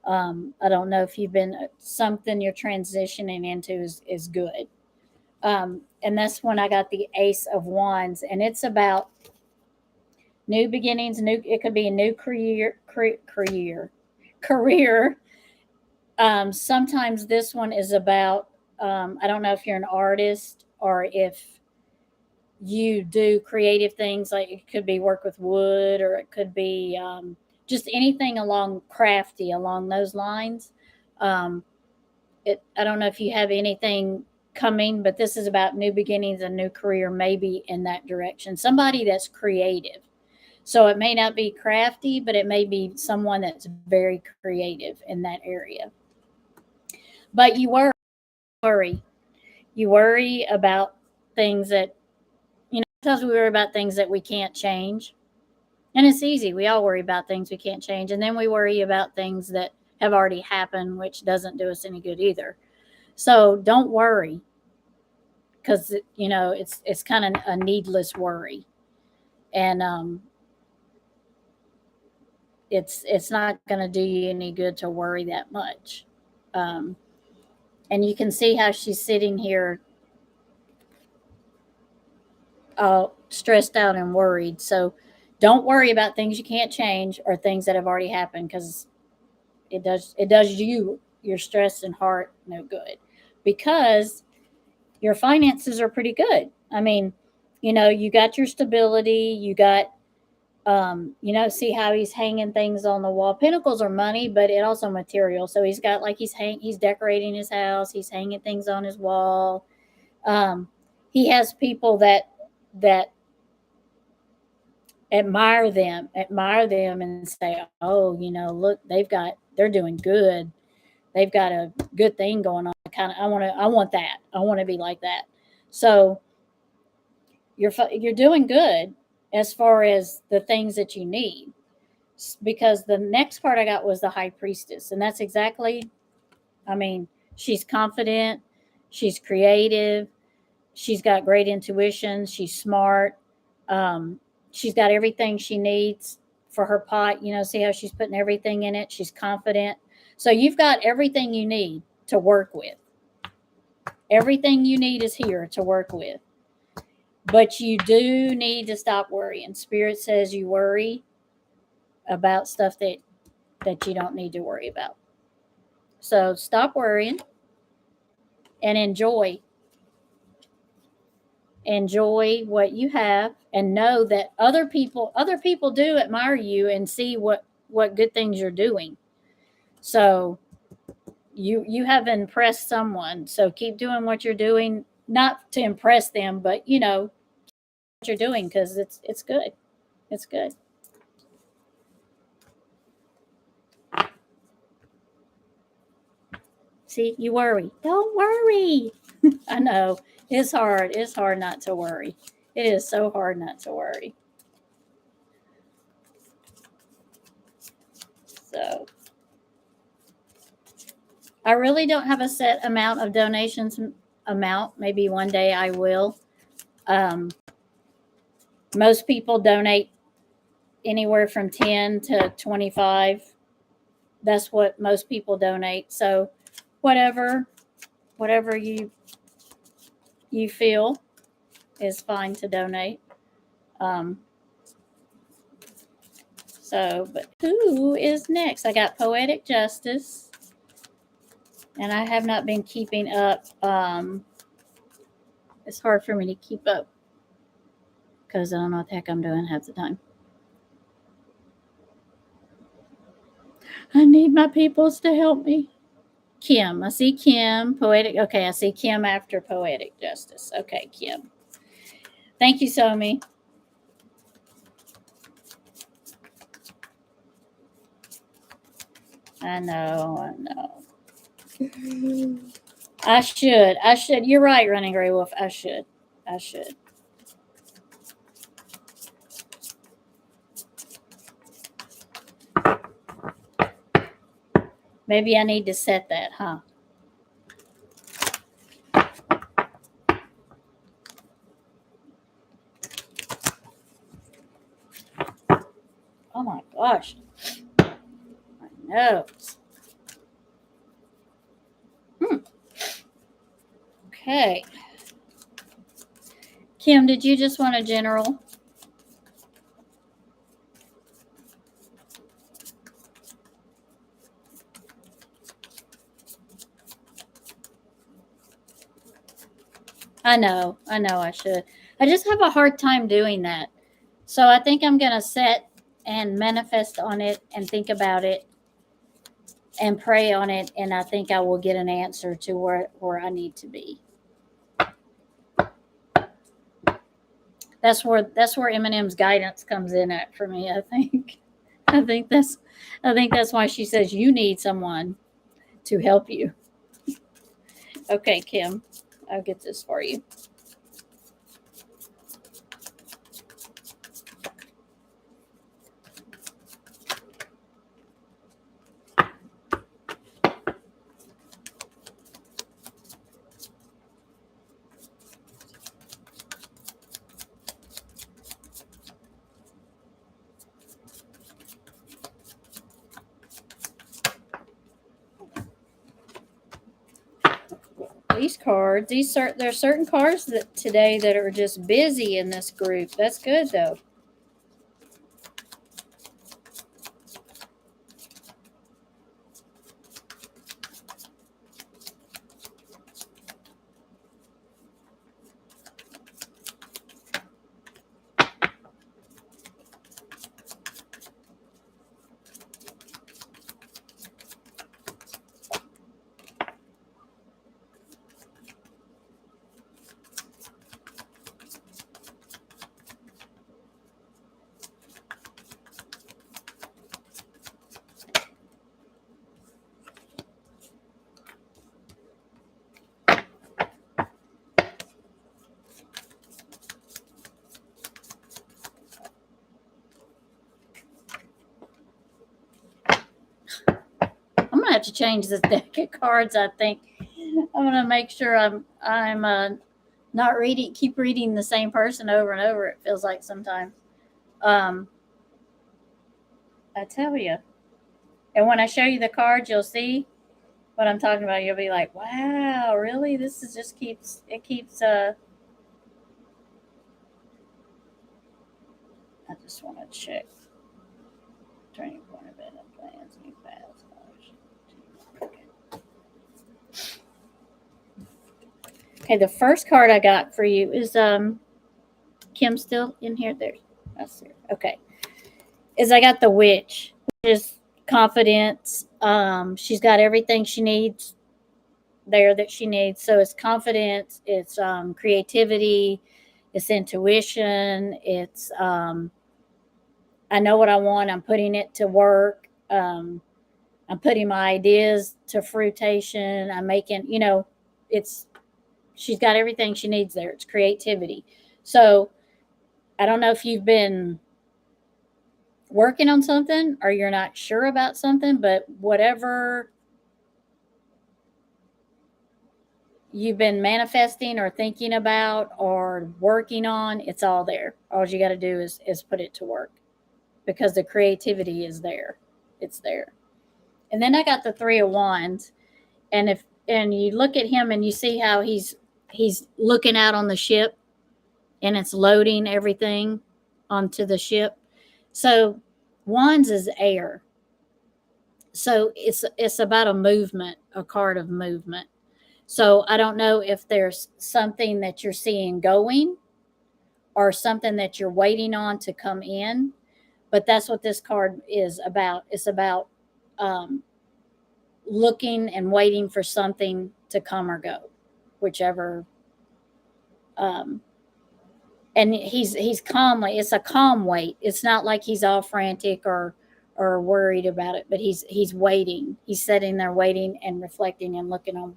I don't know if you've been something you're transitioning into is good. And that's when I got the Ace of Wands, and it's about new beginnings. New, it could be a new career. Sometimes this one is about. I don't know if you're an artist or if you do creative things. Like it could be work with wood, or it could be just anything along crafty along those lines. Um, I don't know if you have anything coming, but this is about new beginnings, a new career, maybe in that direction. Somebody that's creative. So it may not be crafty, but it may be someone that's very creative in that area. But you worry. You worry about things that, sometimes we worry about things that we can't change. And it's easy. We all worry about things we can't change. And then we worry about things that have already happened, which doesn't do us any good either. So don't worry, because it's kind of a needless worry, and it's not going to do you any good to worry that much. Um, and you can see how she's sitting here, stressed out and worried. So don't worry about things you can't change or things that have already happened, because it does your stress and heart no good, because your finances are pretty good. I mean, you got your stability, you got, see how he's hanging things on the wall. Pentacles are money, but it also material. So he's got, like, he's decorating his house, he's hanging things on his wall. He has people that admire them and say, oh, look, they're doing good. They've got a good thing going on. I want that. I want to be like that. So you're doing good as far as the things that you need, because the next part I got was the High Priestess, and that's exactly, I mean, she's confident, she's creative, she's got great intuition, she's smart, she's got everything she needs for her pot. See how she's putting everything in it. She's confident. So you've got everything you need to work with. Everything you need is here to work with. But you do need to stop worrying. Spirit says you worry about stuff that you don't need to worry about. So stop worrying and enjoy. Enjoy what you have, and know that other people do admire you and see what good things you're doing. So you have impressed someone. So keep doing what you're doing, not to impress them, but what you're doing, because it's good. It's good. See, you worry. Don't worry. I know. It's hard. It's hard not to worry. It is so hard not to worry. So I really don't have a set amount of donations amount. Maybe one day I will. Most people donate anywhere from 10 to 25. That's what most people donate. So whatever you feel is fine to donate. But who is next? I got Poetic Justice, and I have not been keeping up. It's hard for me to keep up because I don't know what the heck I'm doing half the time. I need my peoples to help me. Kim. I see Kim. Poetic. Okay, I see Kim after Poetic Justice. Okay, Kim. Thank you, Somi. I know. I should. I should. You're right, Running Gray Wolf. I should. I should. Maybe I need to set that, huh? Oh my gosh. My nose. Okay. Kim, did you just want a general? I know I should. I just have a hard time doing that. So I think I'm going to set and manifest on it and think about it and pray on it. And I think I will get an answer to where I need to be. That's where Eminem's guidance comes in at for me, I think. I think that's why she says you need someone to help you. Okay, Kim, I'll get this for you. These cards, there's certain cards that today that are just busy in this group. That's good though. I'm gonna have to change this deck of cards. I think I'm gonna make sure I'm not keep reading the same person over and over. It feels like sometimes. I tell you, and when I show you the cards, you'll see what I'm talking about. You'll be like, "Wow, really? This is just keeps it keeps." I just want to check. Turning point of end plans, new paths. Okay, the first card I got for you is Kim still in here? That's there. Okay. Is I got the witch, which is confidence. She's got everything she needs there that she needs. So it's confidence, it's creativity, it's intuition, it's I know what I want, I'm putting it to work. I'm putting my ideas to fruition. I'm making, it's she's got everything she needs there. It's creativity. So I don't know if you've been working on something or you're not sure about something, but whatever you've been manifesting or thinking about or working on, it's all there. All you got to do is put it to work because the creativity is there. It's there. And then I got the 3 of Wands, and you look at him and you see how he's looking out on the ship and it's loading everything onto the ship. So Wands is air. So it's about a movement, a card of movement. So I don't know if there's something that you're seeing going or something that you're waiting on to come in, but that's what this card is about. It's about looking and waiting for something to come or go, whichever. And he's calmly. It's a calm wait. It's not like he's all frantic or worried about it, but he's waiting. He's sitting there waiting and reflecting and looking on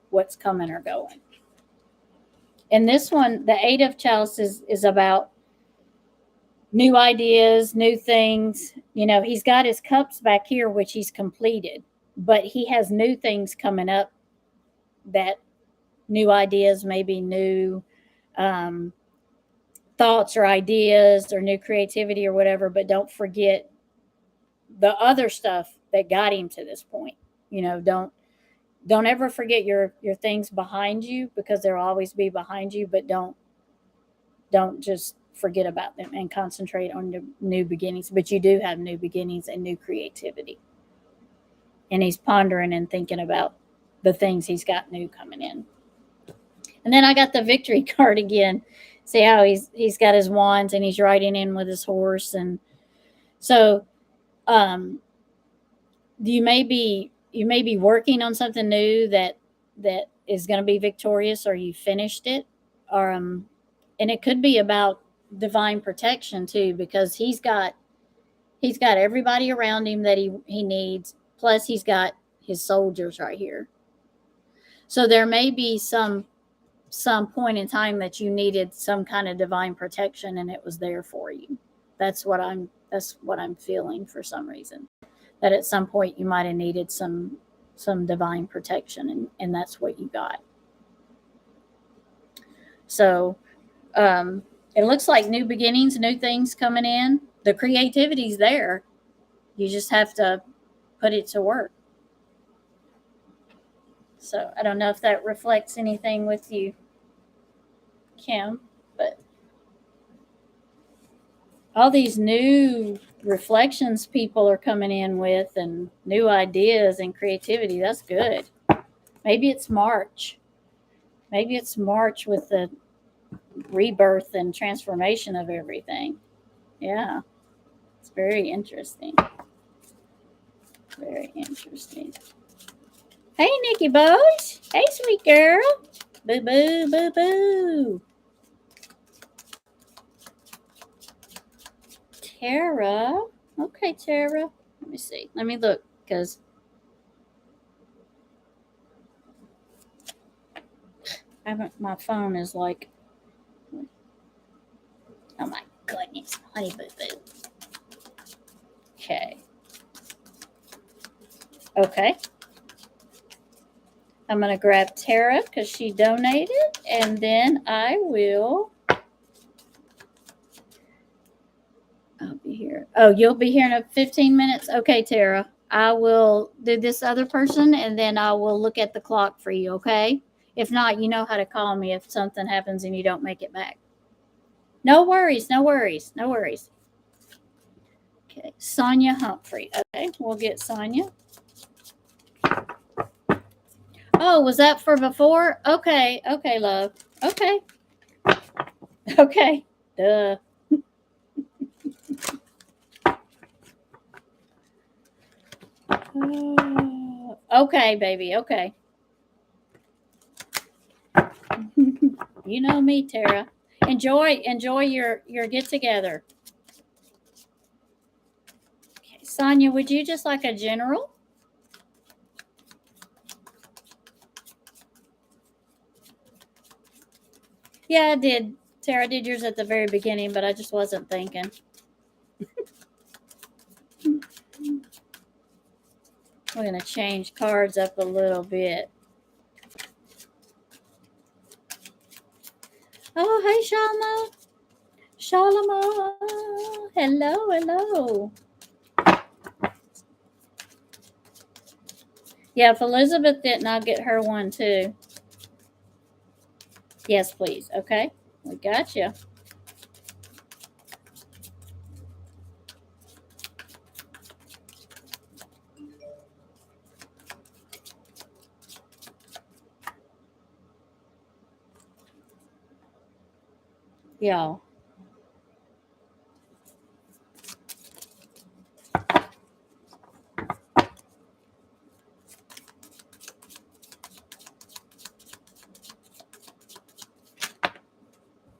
what's coming or going. And this one, the Eight of Chalices, is about new ideas, new things. You know, he's got his cups back here, which he's completed, but he has new things coming up, that new ideas, maybe new um, thoughts or ideas or new creativity or whatever. But don't forget the other stuff that got him to this point. You know, don't ever forget your things behind you, because they'll always be behind you, but don't just forget about them and concentrate on the new beginnings. But you do have new beginnings and new creativity. And he's pondering and thinking about the things he's got new coming in. And then I got the Victory card again. See how he's got his wands and he's riding in with his horse. And so you may be working on something new that is going to be victorious, or you finished it, or and it could be about divine protection too, because he's got everybody around him that he needs, plus he's got his soldiers right here. So there may be some point in time that you needed some kind of divine protection, and it was there for you. That's what I'm feeling for some reason, that at some point you might have needed some divine protection, and that's what you got. So it looks like new beginnings, new things coming in. The creativity's there. You just have to put it to work. So I don't know if that reflects anything with you, Kim, but all these new reflections people are coming in with, and new ideas and creativity. That's good. Maybe it's March. Maybe it's March with the rebirth and transformation of everything. Yeah. It's very interesting. Very interesting. Hey, Nikki Boys. Hey, sweet girl. Boo, boo, boo, boo. Tara. Okay, Tara. Let me see. Let me look, because my phone is like, oh my goodness, honey boo boo. Okay. Okay. I'm going to grab Tara because she donated, and then I will. I'll be here. Oh, you'll be here in 15 minutes? Okay, Tara. I will do this other person, and then I will look at the clock for you, okay? If not, you know how to call me if something happens and you don't make it back. No worries, no worries, no worries. Okay, Sonia Humphrey. Okay, we'll get Sonia. Oh, was that for before? Okay, okay, love. Okay. Okay. Duh. Okay, baby. Okay. You know me, Tara. Enjoy your get together. Okay, Sonia, would you just like a general? Yeah, I did. Tara did yours at the very beginning, but I just wasn't thinking. We're going to change cards up a little bit. Oh, hey, Shalma. Shalma. Hello, hello. Yeah, if Elizabeth didn't, I'll get her one too. Yes, please. Okay. We got you. Y'all.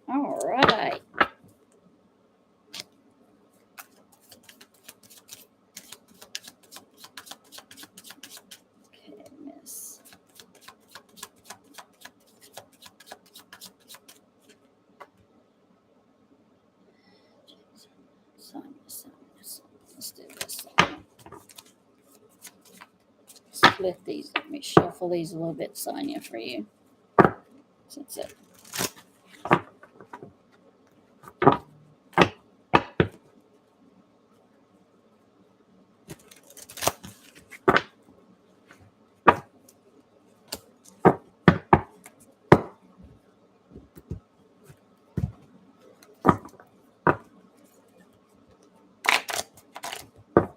All right. Okay, miss. lift these. Let me shuffle these a little bit, Sonia, for you. Since it.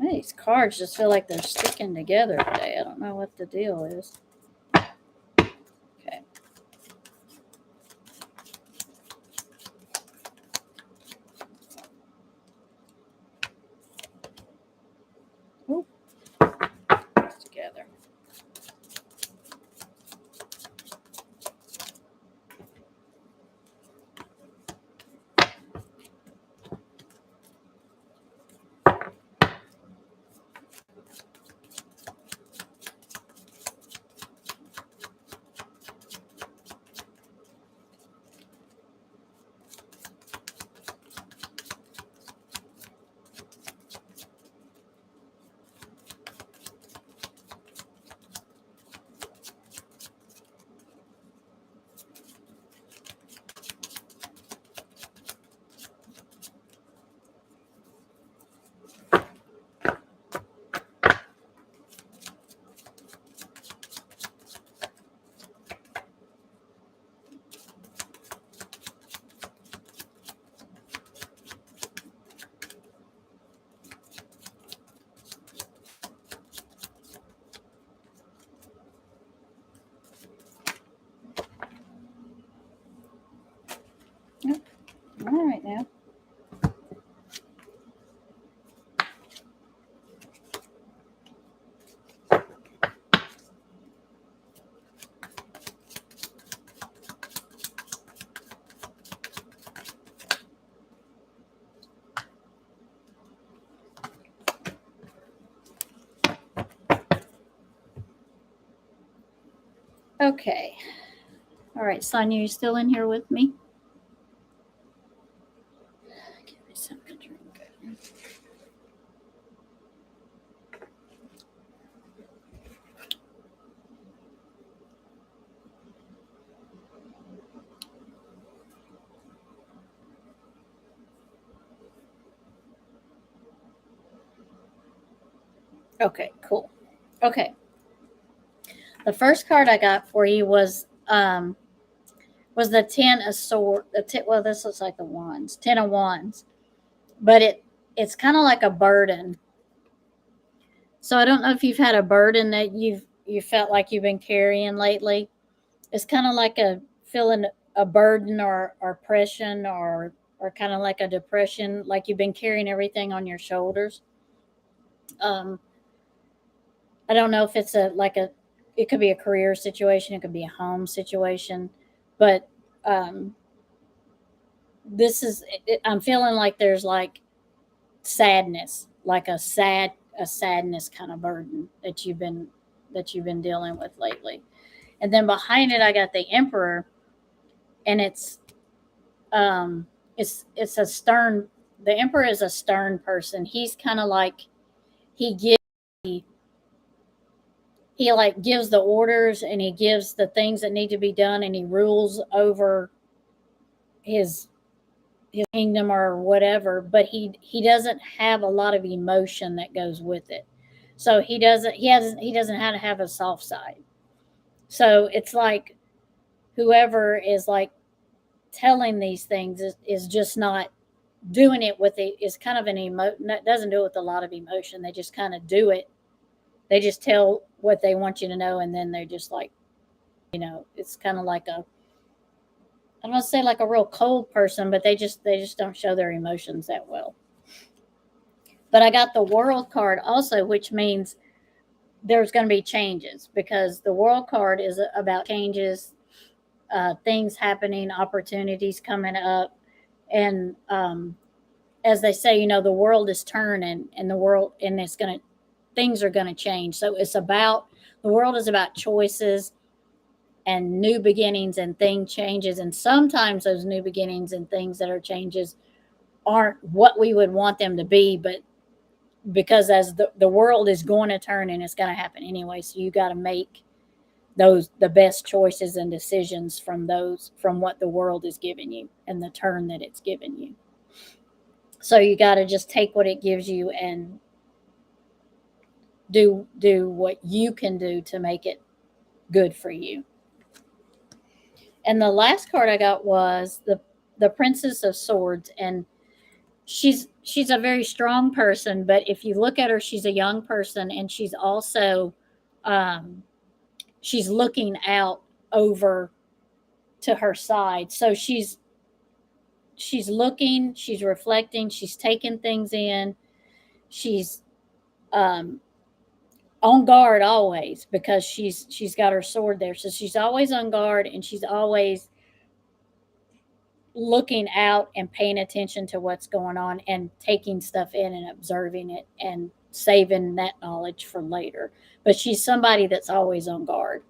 These cards just feel like they're sticking together today. I don't know what the deal is. Okay. Ooh. It's together. Yep. All right now. Okay. All right, Sonia, you still in here with me? Give me something to drink. Okay, cool. Okay. The first card I got for you was the 10 of swords. Well, this looks like the wands, 10 of wands, but it's kind of like a burden. So I don't know if you've had a burden that you felt like you've been carrying lately. It's kind of like a feeling a burden or oppression or kind of like a depression, like you've been carrying everything on your shoulders. Um, I don't know if it's it could be a career situation, it could be a home situation, but um, I'm feeling like there's like sadness, like a sadness kind of burden that you've been dealing with lately. And then behind it, I got the Emperor, and um, it's a stern. The Emperor is a stern person. He's kind of like he gives he like gives the orders and he gives the things that need to be done and he rules over his his kingdom or whatever, but he doesn't have a lot of emotion that goes with it. So he doesn't have a soft side. So it's like whoever is like telling these things is just not doing it with it is kind of an doesn't do it with a lot of emotion. They just kind of do it. They just tell what they want you to know and then they're just like, it's kind of like I don't want to say like a real cold person, but they just don't show their emotions that well. But I got the World card also, which means there's going to be changes because the World card is about changes, things happening, opportunities coming up, and as they say, the world is turning, and things are going to change. So the world is about choices and new beginnings and thing changes, and sometimes those new beginnings and things that are changes aren't what we would want them to be, but because as the world is going to turn and it's going to happen anyway, so you got to make those the best choices and decisions from what the world is giving you and the turn that it's given you. So you got to just take what it gives you and do what you can do to make it good for you. And the last card I got was the Princess of Swords, and she's a very strong person, but if you look at her, she's a young person, and she's also she's looking out over to her side. So she's looking, she's reflecting, she's taking things in, she's um, on guard always because she's got her sword there. So she's always on guard, and she's always looking out and paying attention to what's going on and taking stuff in and observing it and saving that knowledge for later. But she's somebody that's always on guard.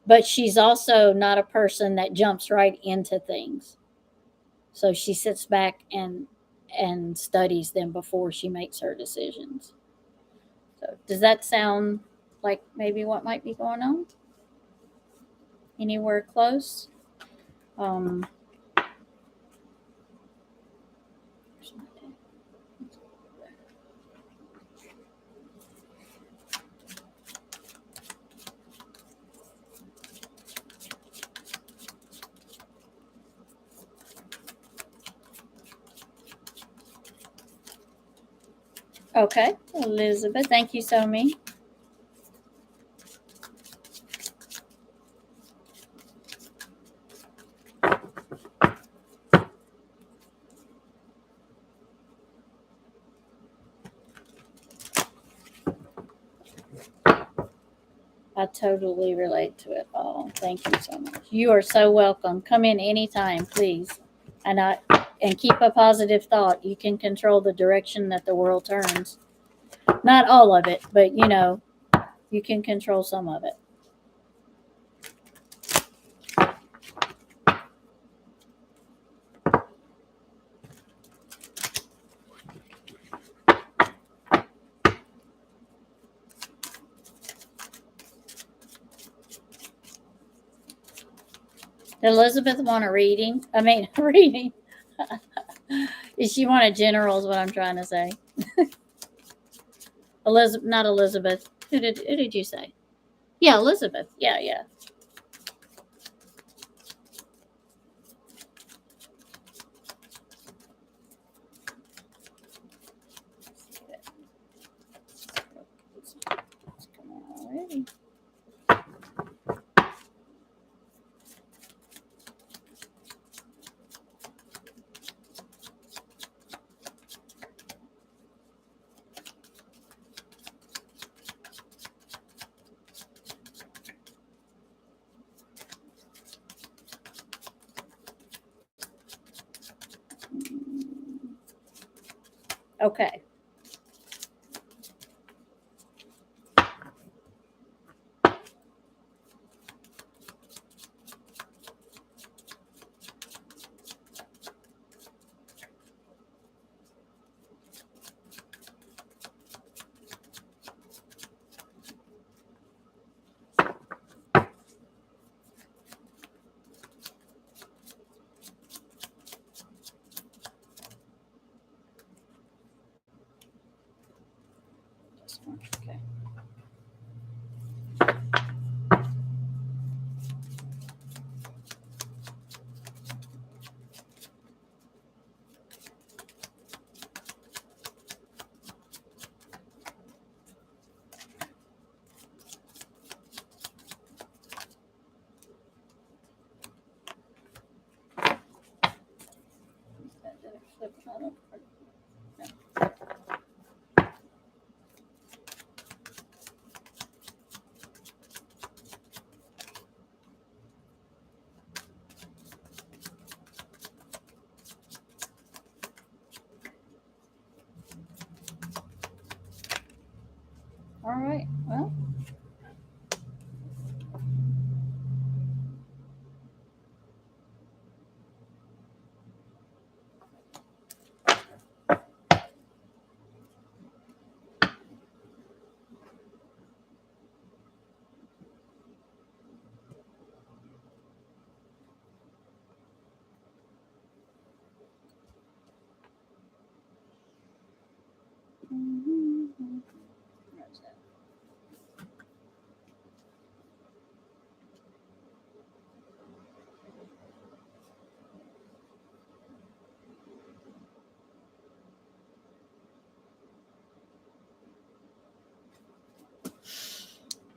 But she's also not a person that jumps right into things. So she sits back and studies them before she makes her decisions. So does that sound like maybe what might be going on? Anywhere close? Um, okay, Elizabeth, thank you so much. I totally relate to it all. Thank you so much. You are so welcome. Come in anytime, please. And keep a positive thought. You can control the direction that the world turns. Not all of it, but you can control some of it. Did Elizabeth want a reading? I mean, a reading. Is she want a general? Is what I'm trying to say. Elizabeth, not Elizabeth. Who did you say? Yeah, Elizabeth. Yeah, yeah. Come on already. Okay.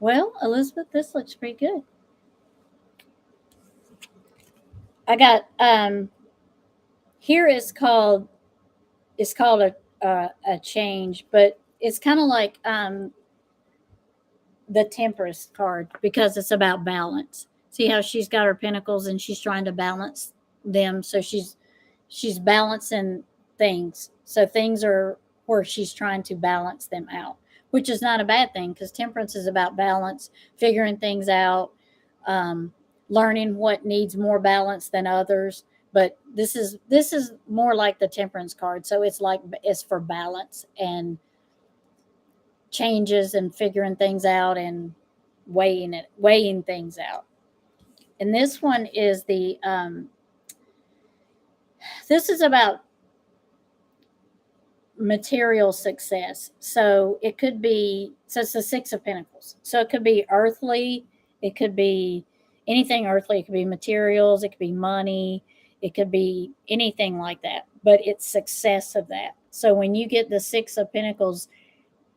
Well, Elizabeth, this looks pretty good. I got here is called it's called a change, but it's kind of like the Temperance card because it's about balance. See how she's got her pentacles and she's trying to balance them, so she's balancing things. So things are where she's trying to balance them out, which is not a bad thing because Temperance is about balance, figuring things out, um, learning what needs more balance than others. But this is more like the Temperance card, so it's for balance and changes and figuring things out and weighing things out. And this one is this is about material success. So it could be, so it's the Six of Pentacles. So it could be earthly, it could be anything earthly, it could be materials, it could be money, it could be anything like that. But it's success of that. So when you get the Six of Pentacles,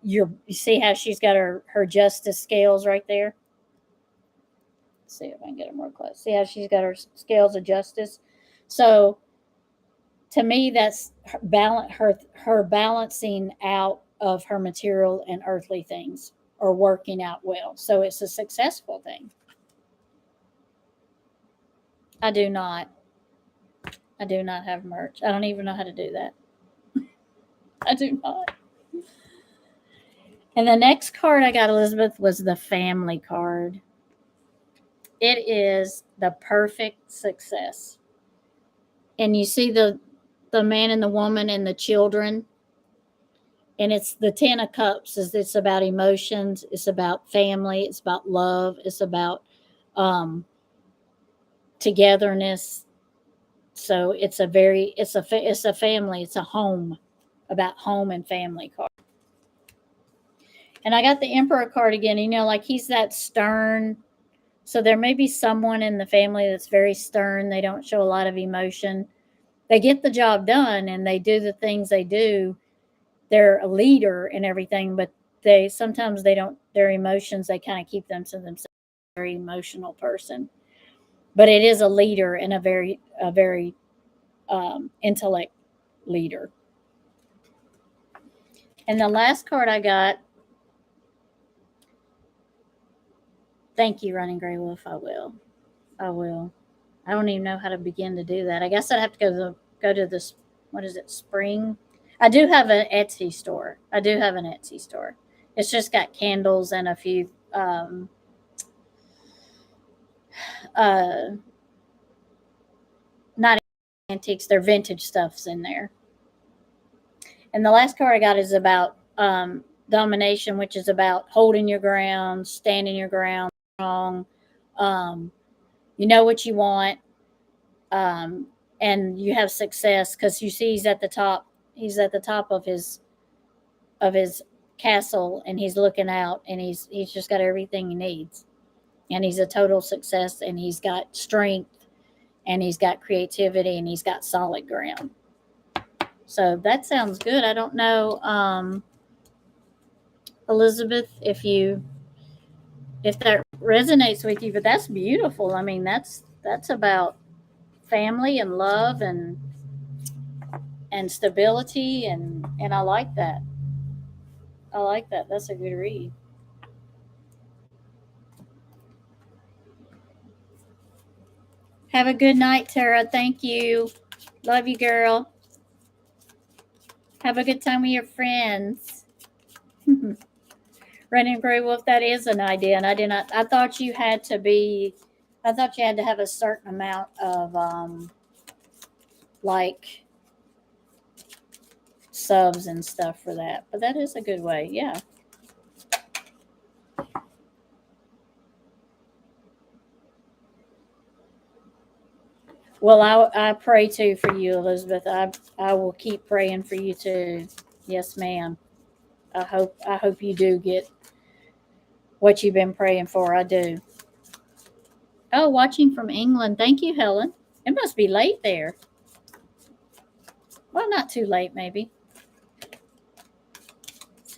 you see how she's got her justice scales right there. Let's see if I can get them more close. See how she's got her scales of justice. So to me, that's her balancing out of her material and earthly things or working out well. So it's a successful thing. I do not. I do not have merch. I don't even know how to do that. I do not. And the next card I got, Elizabeth, was the family card. It is the perfect success. And you see the man and the woman and the children. And it's the Ten of Cups. It's about emotions. It's about family. It's about love. It's about togetherness. So it's a family. It's a home, about home and family card. And I got the Emperor card again. You know, like he's that stern. So there may be someone in the family that's very stern. They don't show a lot of emotion. They get the job done and they do the things they do. They're a leader and everything, but sometimes they don't, their emotions, they kind of keep them to themselves. Very emotional person, but it is a leader and a very intellect leader. And the last card I got, thank you, Running Gray Wolf. I will. I don't even know how to begin to do that. I guess I'd have to go to this. What is it? Spring. I do have an Etsy store. It's just got candles and a few not antiques, they're vintage stuffs in there. And the last card I got is about domination, which is about holding your ground, standing your ground, strong. You know what you want, and you have success because you see he's at the top. He's at the top of his castle, and he's looking out, and he's just got everything he needs, and he's a total success, and he's got strength, and he's got creativity, and he's got solid ground. So that sounds good. I don't know, Elizabeth, if that resonates with you, but that's beautiful. I mean, that's about family and love and stability, and I like that. That's a good read. Have a good night, Tara. Thank you. Love you, girl. Have a good time with your friends. Running Gray Wolf, that is an idea, and I thought you had to have a certain amount of like subs and stuff for that, but that is a good way. Yeah. Well, I pray too for you, Elizabeth. I will keep praying for you too. Yes, ma'am. I hope you do get what you've been praying for. I do. Oh, watching from England. Thank you, Helen. It must be late there. Well, not too late, maybe.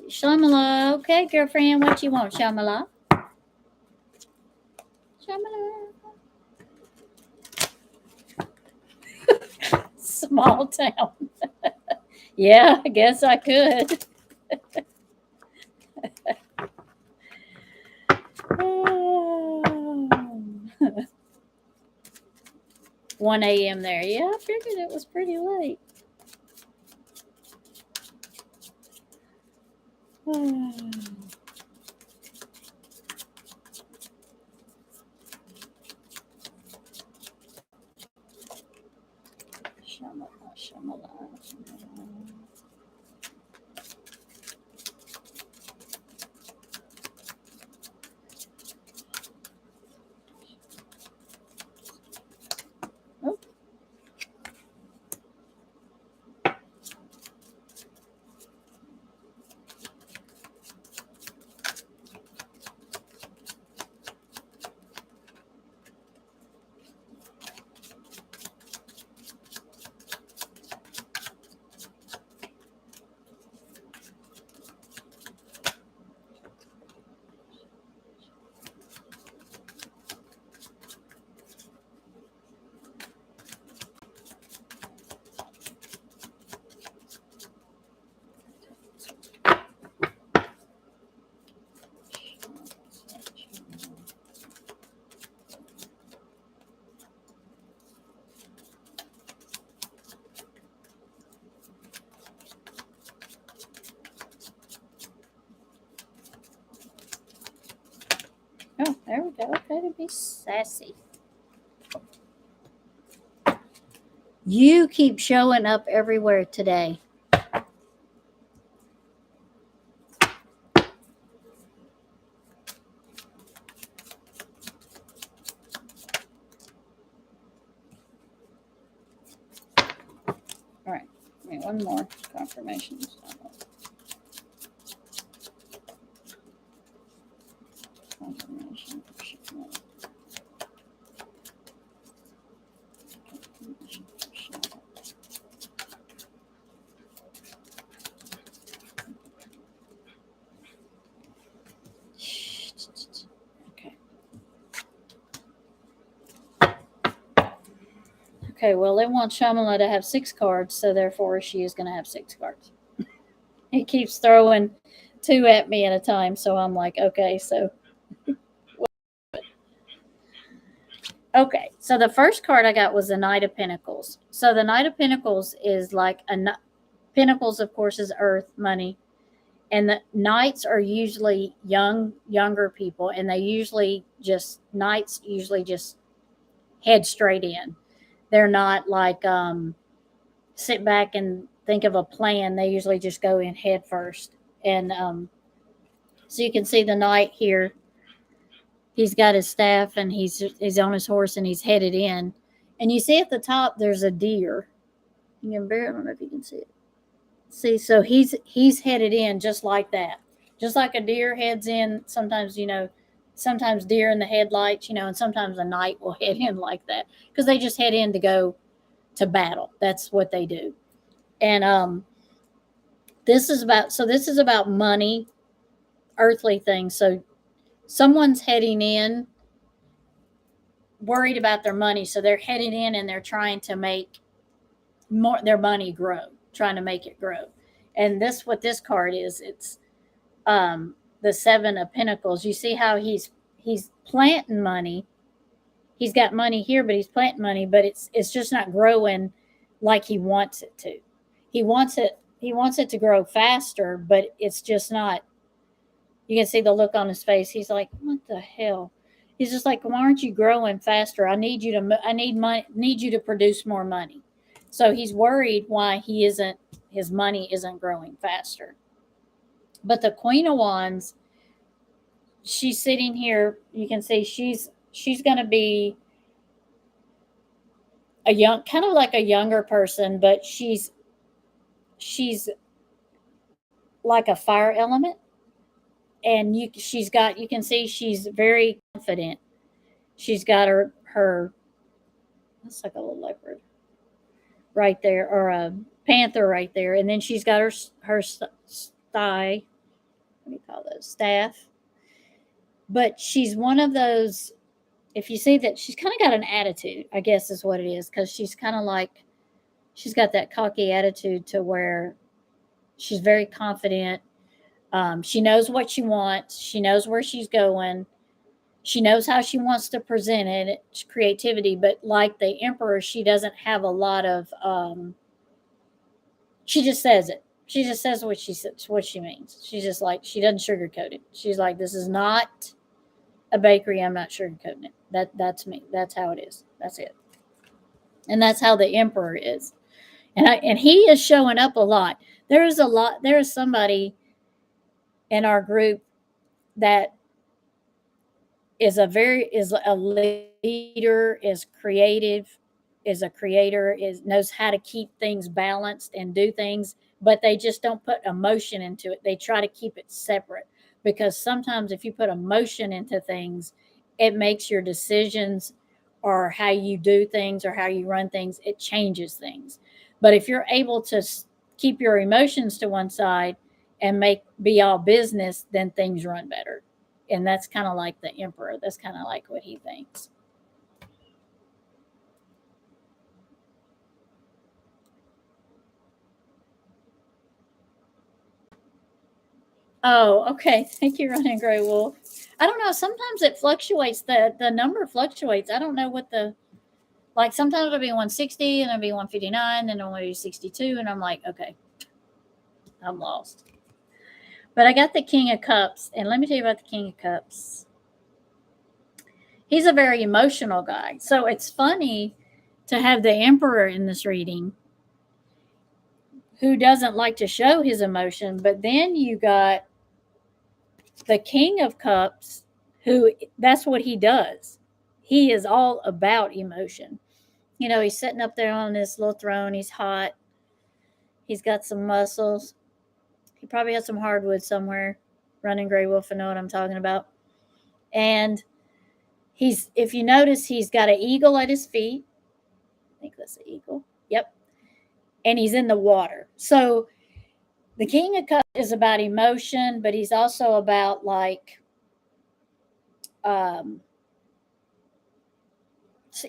Shamala. Okay, girlfriend, what you want, Shamala? Small town. Yeah, I guess I could. 1 a.m. there. Yeah, I figured it was pretty late. Shamala, shamala, shamala. Oh. Oh, there we go. Okay, to be sassy. You keep showing up everywhere today. All right, wait, one more confirmation. Confirmation. Okay. Okay, well, they want Shamala to have 6 cards, so therefore she is going to have 6 cards. He keeps throwing 2 at me at a time, so I'm like, okay, so. Okay, so the first card I got was the Knight of Pentacles. So the Knight of Pentacles is like Pentacles, of course, is earth, money. And the knights are usually younger people, and knights usually just head straight in. They're not like sit back and think of a plan. They usually just go in head first. And so you can see the knight here. He's got his staff and he's on his horse and he's headed in. And you see at the top there's a deer. You can I don't know if you can see it. See, so he's headed in just like that. Just like a deer heads in, sometimes, sometimes deer in the headlights, and sometimes a knight will head in like that because they just head in to go to battle. That's what they do. And this is about money, earthly things. So someone's heading in worried about their money, so they're heading in and they're trying to make their money grow, trying to make it grow. And what this card is, it's the 7 of Pentacles. You see how he's planting money. He's got money here, but he's planting money, but it's just not growing like he wants it to. He wants it to grow faster, but it's just not. You can see the look on his face. He's like, "What the hell?" He's just like, "Why aren't you growing faster? I need you to produce more money." So he's worried why his money isn't growing faster. But the Queen of Wands, she's sitting here. You can see she's going to be kind of like a younger person, but she's like a fire element. And you can see she's very confident. She's got her looks like a little leopard right there, or a panther right there, and then she's got her thigh. What do you call those? Staff. But she's one of those if you see that she's kind of got an attitude, I guess is what it is, because she's kind of like, she's got that cocky attitude to where she's very confident. She knows what she wants. She knows where she's going. She knows how she wants to present it. It's creativity, but like the emperor, she doesn't have a lot of. She just says it. She just says what she says, what she means. She's just like, she doesn't sugarcoat it. She's like, this is not a bakery. I'm not sugarcoating it. That's me. That's how it is. That's it. And that's how the emperor is. And he is showing up a lot. There is somebody in our group that is a leader, is creative, is a creator, is knows how to keep things balanced and do things, but they just don't put emotion into it. They try to keep it separate, because sometimes if you put emotion into things, it makes your decisions or how you do things or how you run things, it changes things. But if you're able to keep your emotions to one side and be all business, then things run better. And that's kind of like the emperor. That's kind of like what he thinks. Oh, okay. Thank you, Running Gray Wolf. I don't know. Sometimes it fluctuates. The number fluctuates. I don't know what the, like, sometimes it'll be 160 and it'll be 159 and it'll be 62. And I'm like, okay, I'm lost. But I got the King of Cups. And let me tell you about the King of Cups. He's a very emotional guy. So it's funny to have the Emperor in this reading who doesn't like to show his emotion. But then you got the King of Cups, who that's what he does. He is all about emotion. You know, he's sitting up there on this little throne. He's hot. He's got some muscles. He probably has some hardwood somewhere. Running Gray Wolf, I know what I'm talking about. And if you notice, he's got an eagle at his feet. I think that's an eagle. Yep. And he's in the water. So the King of Cups is about emotion, but he's also about like,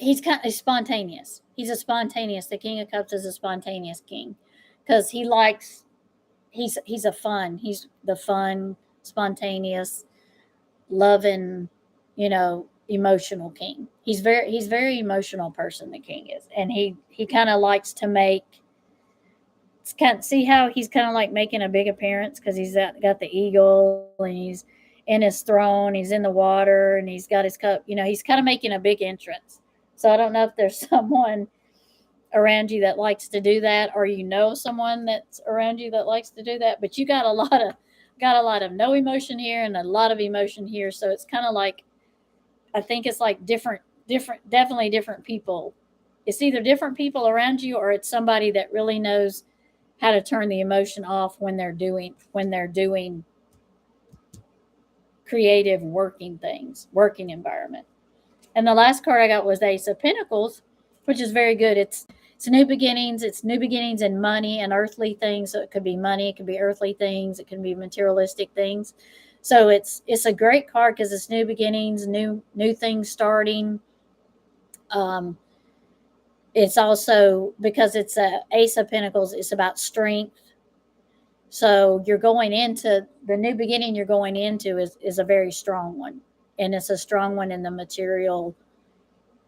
he's kind of spontaneous. He's a spontaneous. The King of Cups is a spontaneous king because he's the fun, spontaneous, loving, emotional king. He's very emotional person. The king is, and he kind of likes to make. See how he's kind of like making a big appearance because he's got the eagle and he's in his throne. He's in the water and he's got his cup. He's kind of making a big entrance. So I don't know if there's someone around you that likes to do that, or someone that's around you that likes to do that. But you got a lot of no emotion here and a lot of emotion here. So it's kind of like, I think it's like definitely different people. It's either different people around you or it's somebody that really knows how to turn the emotion off when they're doing creative working environment. And the last card I got was the Ace of Pentacles, which is very good. It's new beginnings. It's new beginnings in money and earthly things. So it could be money, it could be earthly things, it can be materialistic things. So it's a great card because it's new beginnings, new things starting. It's also, because it's a Ace of Pentacles, it's about strength. So you're going into the new beginning you're going into is a very strong one. And it's a strong one in the material,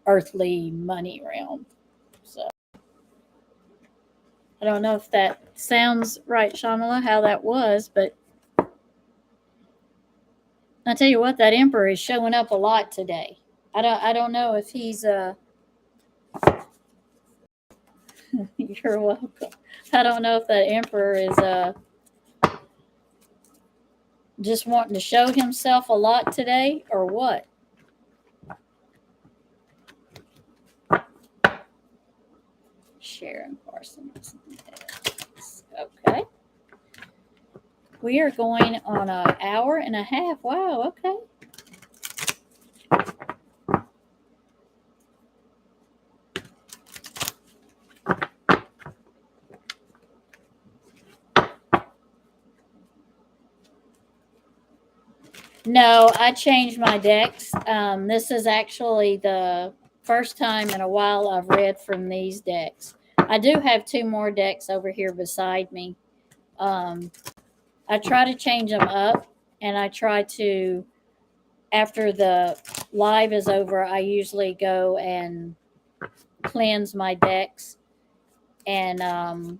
earthly money realm. So I don't know if that sounds right, Shamala, how that was, but I tell you what, that Emperor is showing up a lot today. I don't know if he's you're welcome. I don't know if that Emperor is just wanting to show himself a lot today or what. Sharon Parsons. Okay. We are going on an hour and a half. Wow, okay. No, I changed my decks. This is actually the first time in a while I've read from these decks. I do have two more decks over here beside me. Um, I try to change them up, and I try to, after the live is over, I usually go and cleanse my decks. And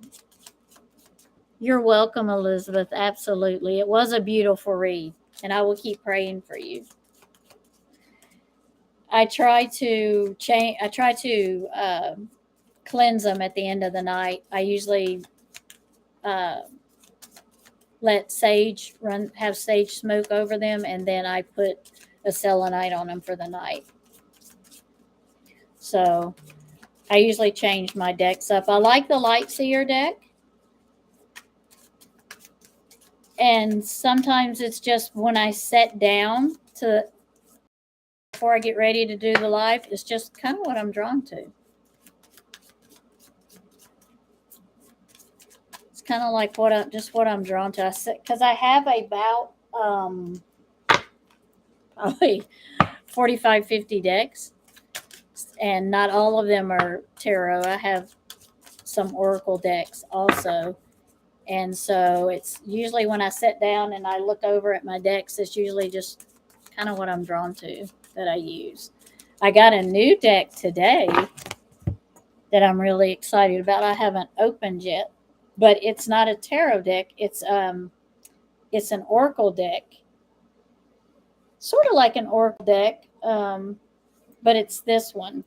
you're welcome, Elizabeth. Absolutely. It was a beautiful read, and I will keep praying for you. I try to change. I try to cleanse them at the end of the night. I usually uh, let sage run, have sage smoke over them, and then I put a selenite on them for the night. So I usually change my decks up. I like the Lightseer deck, and sometimes it's just when I sit down to before I get ready to do the live, it's just kind of what I'm drawn to. It's kind of like what I'm drawn to. Because I have about probably 45, 50 decks, and not all of them are tarot. I have some oracle decks also. And so it's usually when I sit down and I look over at my decks, it's usually just kind of what I'm drawn to that I use. I got a new deck today that I'm really excited about. I haven't opened yet, but it's not a tarot deck. It's an oracle deck, sort of like an oracle deck, but it's this one.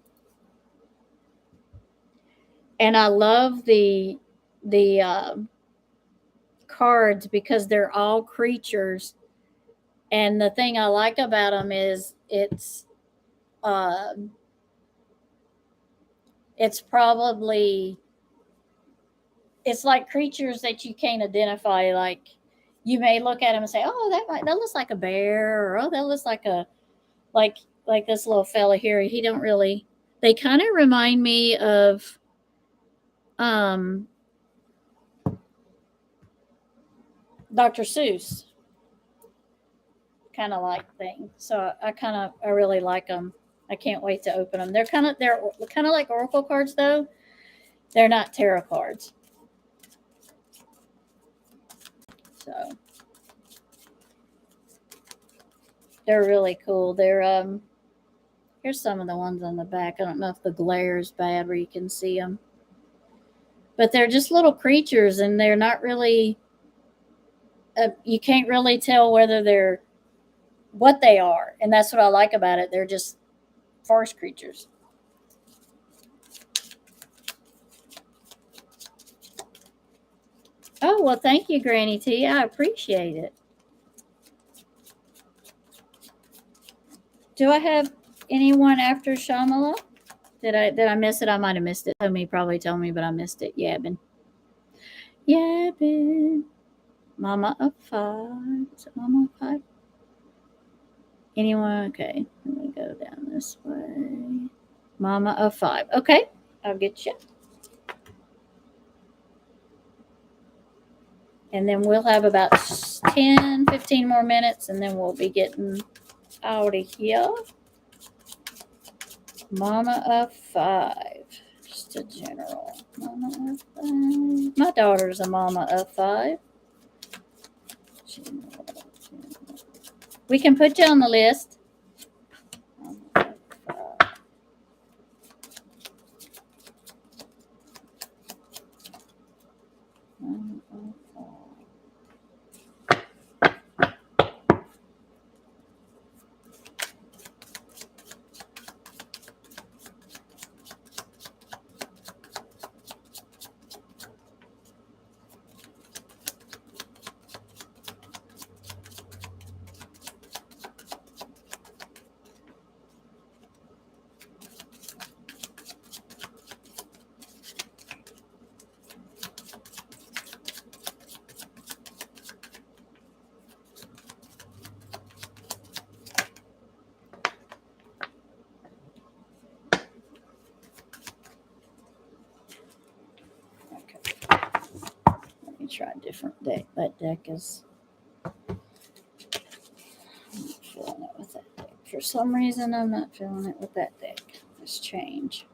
And I love the cards because they're all creatures. And the thing I like about them is it's probably it's like creatures that you can't identify. Like you may look at them and say, "Oh, that looks like a bear," or "Oh, that looks like a like this little fella here." He don't really. They kind of remind me of Dr. Seuss kind of like thing. So I really like them. I can't wait to open them. They're kind of like oracle cards though. They're not tarot cards. So they're really cool. They're here's some of the ones on the back. I don't know if the glare is bad where you can see them. But they're just little creatures and they're not really you can't really tell whether they're what they are. And that's what I like about it. They're just forest creatures. Oh, well, thank you, Granny T. I appreciate it. Do I have anyone after Shamala? Did I miss it? I might have missed it. Somebody probably told me, but I missed it. Yabbin. Yabbin. Mama of 5. Is it Mama of 5? Anyone? Okay. Let me go down this way. Mama of 5. Okay. I'll get you. And then we'll have about 10, 15 more minutes, and then we'll be getting out of here. Mama of 5. Just a general. Mama of 5. My daughter's a mama of 5. General. We can put you on the list. Mama of 5. Mama of 5. Try a different deck. That deck is For some reason, I'm not feeling it with that deck. Let's change.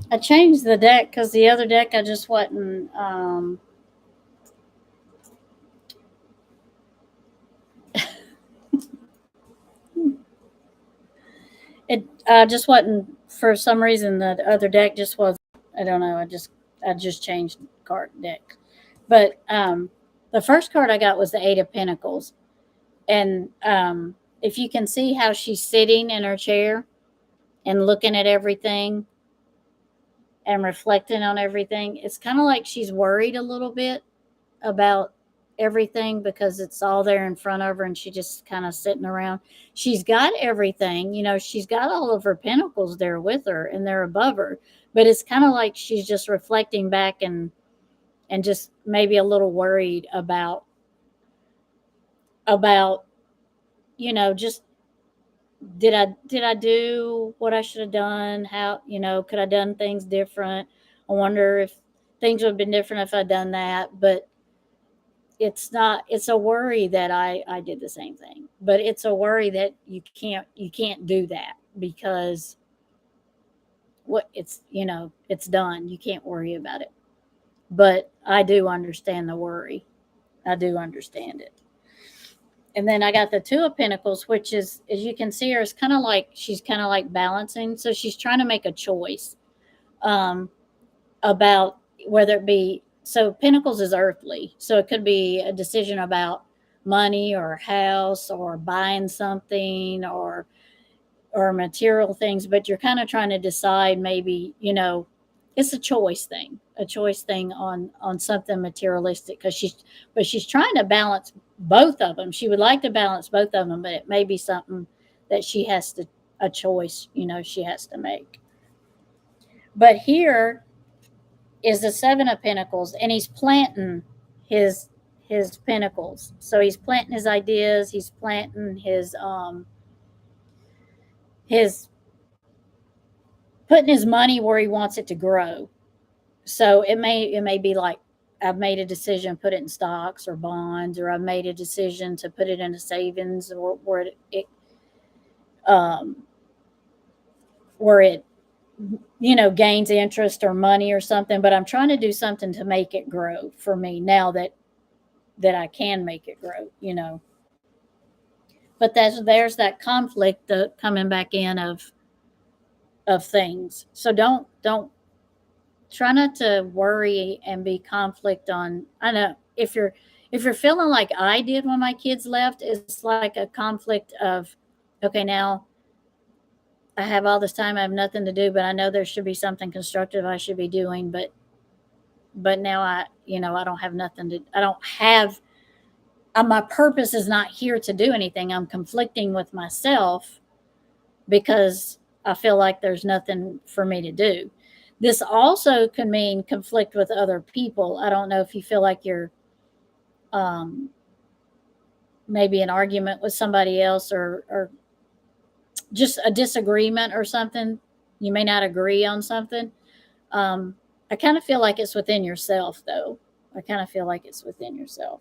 I changed the deck because the other deck I just wasn't. It just wasn't, for some reason the other deck just was. I don't know. I just changed card deck, but the first card I got was the Eight of Pentacles, and if you can see how she's sitting in her chair and looking at everything and reflecting on everything, it's kind of like she's worried a little bit about everything because it's all there in front of her and she just kind of sitting around. She's got everything, she's got all of her pentacles there with her and they're above her, but it's kind of like she's just reflecting back and just maybe a little worried about just did I do what I should have done? How, could I done things different? I wonder if things would have been different if I'd done that. But it's a worry that I did the same thing. But it's a worry that you can't do that because it's done. You can't worry about it. But I do understand the worry. I do understand it. And then I got the Two of Pentacles, which is, as you can see her, is kind of like she's kind of like balancing. So she's trying to make a choice about whether it be, so Pentacles is earthly, so it could be a decision about money or a house or buying something or material things, but you're kind of trying to decide, maybe, it's a choice thing on something materialistic, because she's trying to balance both of them. She would like to balance both of them, but it may be something that she has to, a choice, she has to make. But here is the Seven of Pentacles, and he's planting his pentacles. So he's planting his ideas, he's planting his putting his money where he wants it to grow. So it may be like, I've made a decision, put it in stocks or bonds, or I've made a decision to put it into savings, or where it gains interest or money or something. But I'm trying to do something to make it grow for me now that I can make it grow. But there's that conflict coming back in of things. So don't try not to worry and be conflict on. I know if you're feeling like I did when my kids left, it's like a conflict of, okay, now I have all this time, I have nothing to do, but I know there should be something constructive I should be doing, but now I don't have nothing to, I don't have, my purpose is not here to do anything. I'm conflicting with myself because I feel like there's nothing for me to do. This also can mean conflict with other people. I don't know if you feel like you're maybe an argument with somebody else, or just a disagreement or something. You may not agree on something. I kind of feel like it's within yourself, though. I kind of feel like it's within yourself.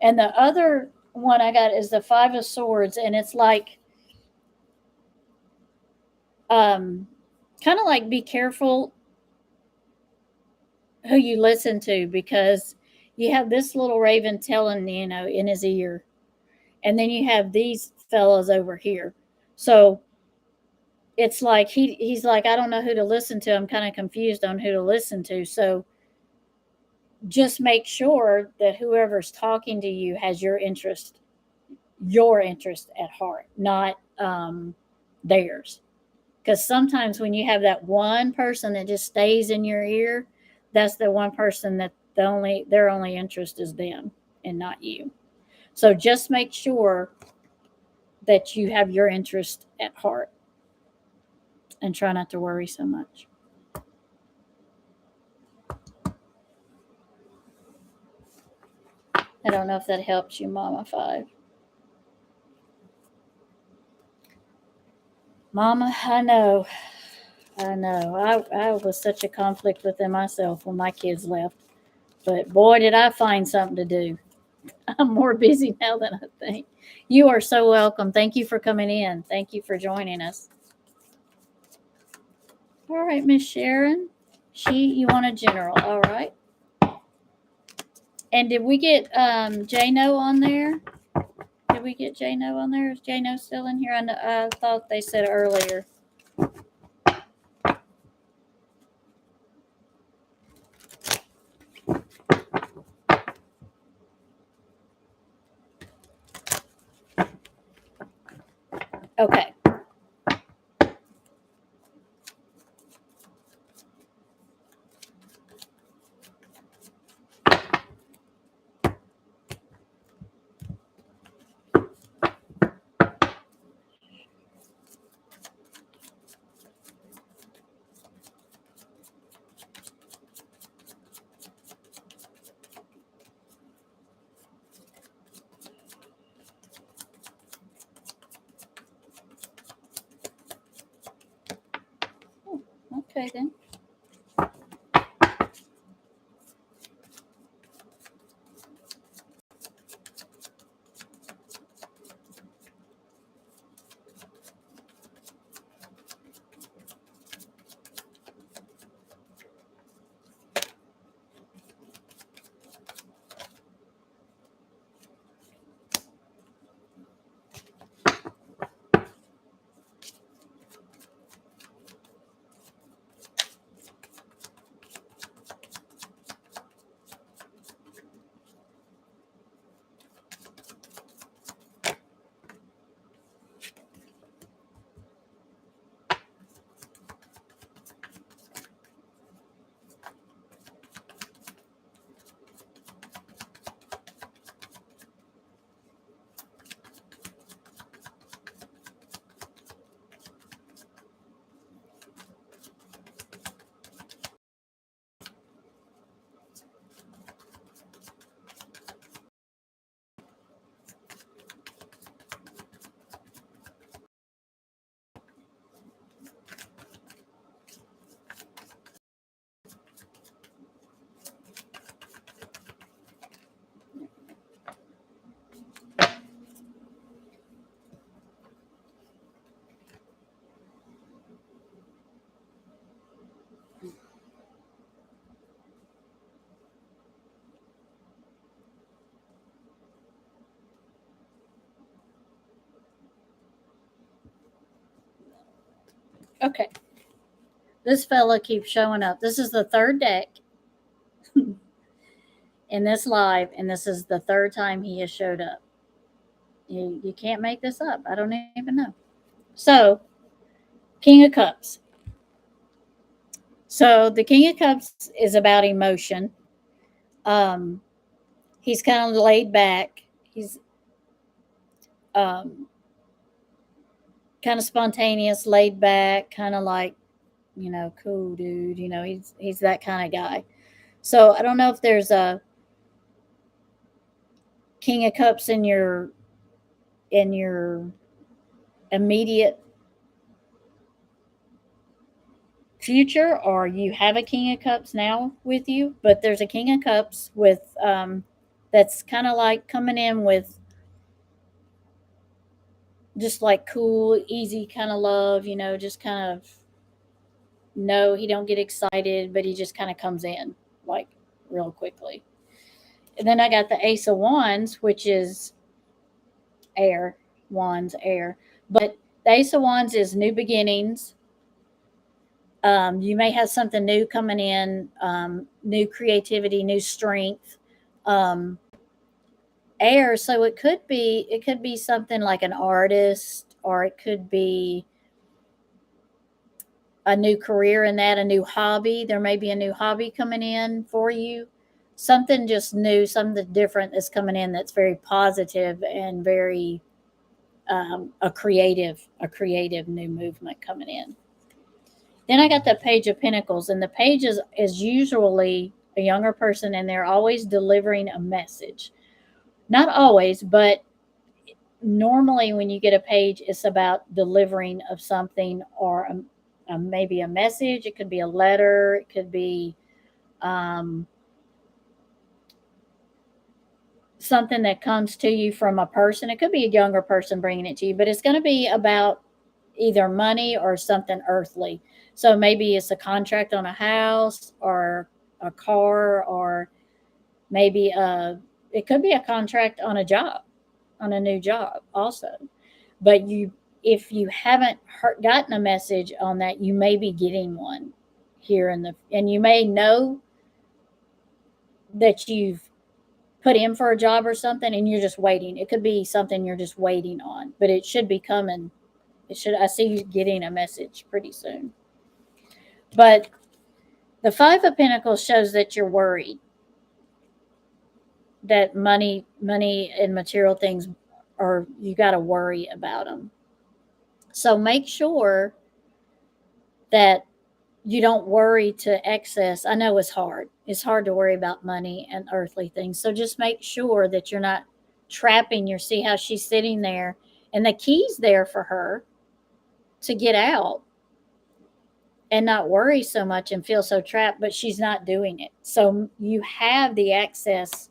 And the other one I got is the Five of Swords, and it's like, kind of like, be careful who you listen to, because you have this little raven telling, in his ear, and then you have these fellows over here. So it's like he's like, I don't know who to listen to. I'm kind of confused on who to listen to. So just make sure that whoever's talking to you has your interest at heart, not theirs. Because sometimes when you have that one person that just stays in your ear, that's the one person that their only interest is them and not you. So just make sure that you have your interest at heart and try not to worry so much. I don't know if that helps you, Mama 5. Mama, I know. I was such a conflict within myself when my kids left. But boy, did I find something to do. I'm more busy now than I think. You are so welcome. Thank you for coming in. Thank you for joining us. All right, Miss Sharon. You want a general. All right. And did we get Jano on there? Did we get Jano on there? Is Jano still in here? I thought they said earlier. Okay. Okay, then. Okay. This fella keeps showing up. This is the third deck in this live, and this is the third time he has showed up. You can't make this up. I don't even know. So, King of Cups. So, the King of Cups is about emotion. Um, he's kind of laid back. He's um, kind of spontaneous, laid back, kind of like, cool dude. He's that kind of guy. So I don't know if there's a King of Cups in your immediate future, or you have a King of Cups now with you, but there's a King of Cups with that's kind of like coming in with just like cool, easy kind of love, just kind of no, he don't get excited, but he just kind of comes in like real quickly. And then I got the Ace of Wands, which is air, wands, air. But the Ace of Wands is new beginnings. You may have something new coming in, new creativity, new strength. Um, air, so it could be something like an artist, or it could be a new career in that, a new hobby. There may be a new hobby coming in for you. Something just new, something different that's coming in that's very positive and very a creative new movement coming in. Then I got the Page of Pentacles, and the page is usually a younger person, and they're always delivering a message. Not always, but normally when you get a page, it's about delivering of something, or maybe a message. It could be a letter. It could be um, something that comes to you from a person. It could be a younger person bringing it to you, but it's going to be about either money or something earthly. So maybe it's a contract on a house or a car, or maybe it could be a contract on a job, on a new job also. But if you haven't gotten a message on that, you may be getting one here and you may know that you've put in for a job or something and you're just waiting. It could be something you're just waiting on, but it should be coming. I see you getting a message pretty soon. But the Five of Pentacles shows that you're worried, that money and material things are, you got to worry about them. So make sure that you don't worry to excess. I know it's hard. It's hard to worry about money and earthly things. So just make sure that you're not trapping your, see how she's sitting there and the key's there for her to get out and not worry so much and feel so trapped, but she's not doing it. So you have the access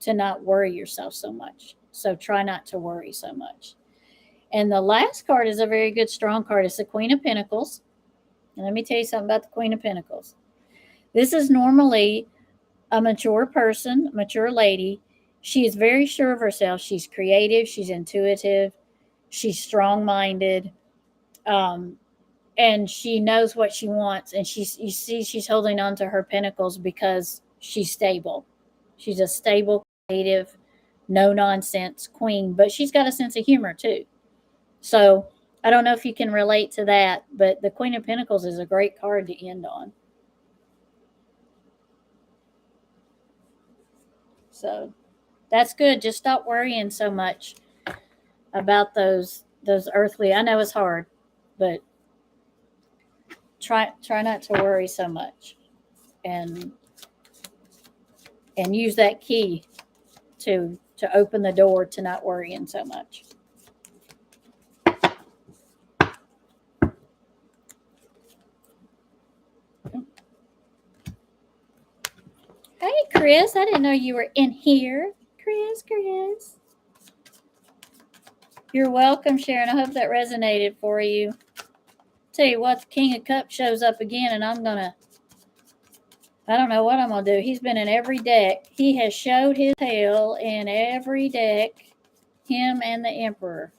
to not worry yourself so much. So try not to worry so much. And the last card is a very good, strong card. It's the Queen of Pentacles. And let me tell you something about the Queen of Pentacles. This is normally a mature person, a mature lady. She is very sure of herself. She's creative. She's intuitive. She's strong minded. And she knows what she wants. And you see, she's holding on to her pentacles because she's stable. She's a stable, creative, no nonsense queen, but she's got a sense of humor too. So I don't know if you can relate to that, but the Queen of Pentacles is a great card to end on. So that's good. Just stop worrying so much about those earthly. I know it's hard, but try not to worry so much, and use that key to open the door to not worrying so much. Hey, Chris, I didn't know you were in here. Chris. You're welcome, Sharon. I hope that resonated for you. Tell you what, the King of Cups shows up again, and I don't know what I'm going to do. He's been in every deck. He has showed his tail in every deck, him and the Emperor.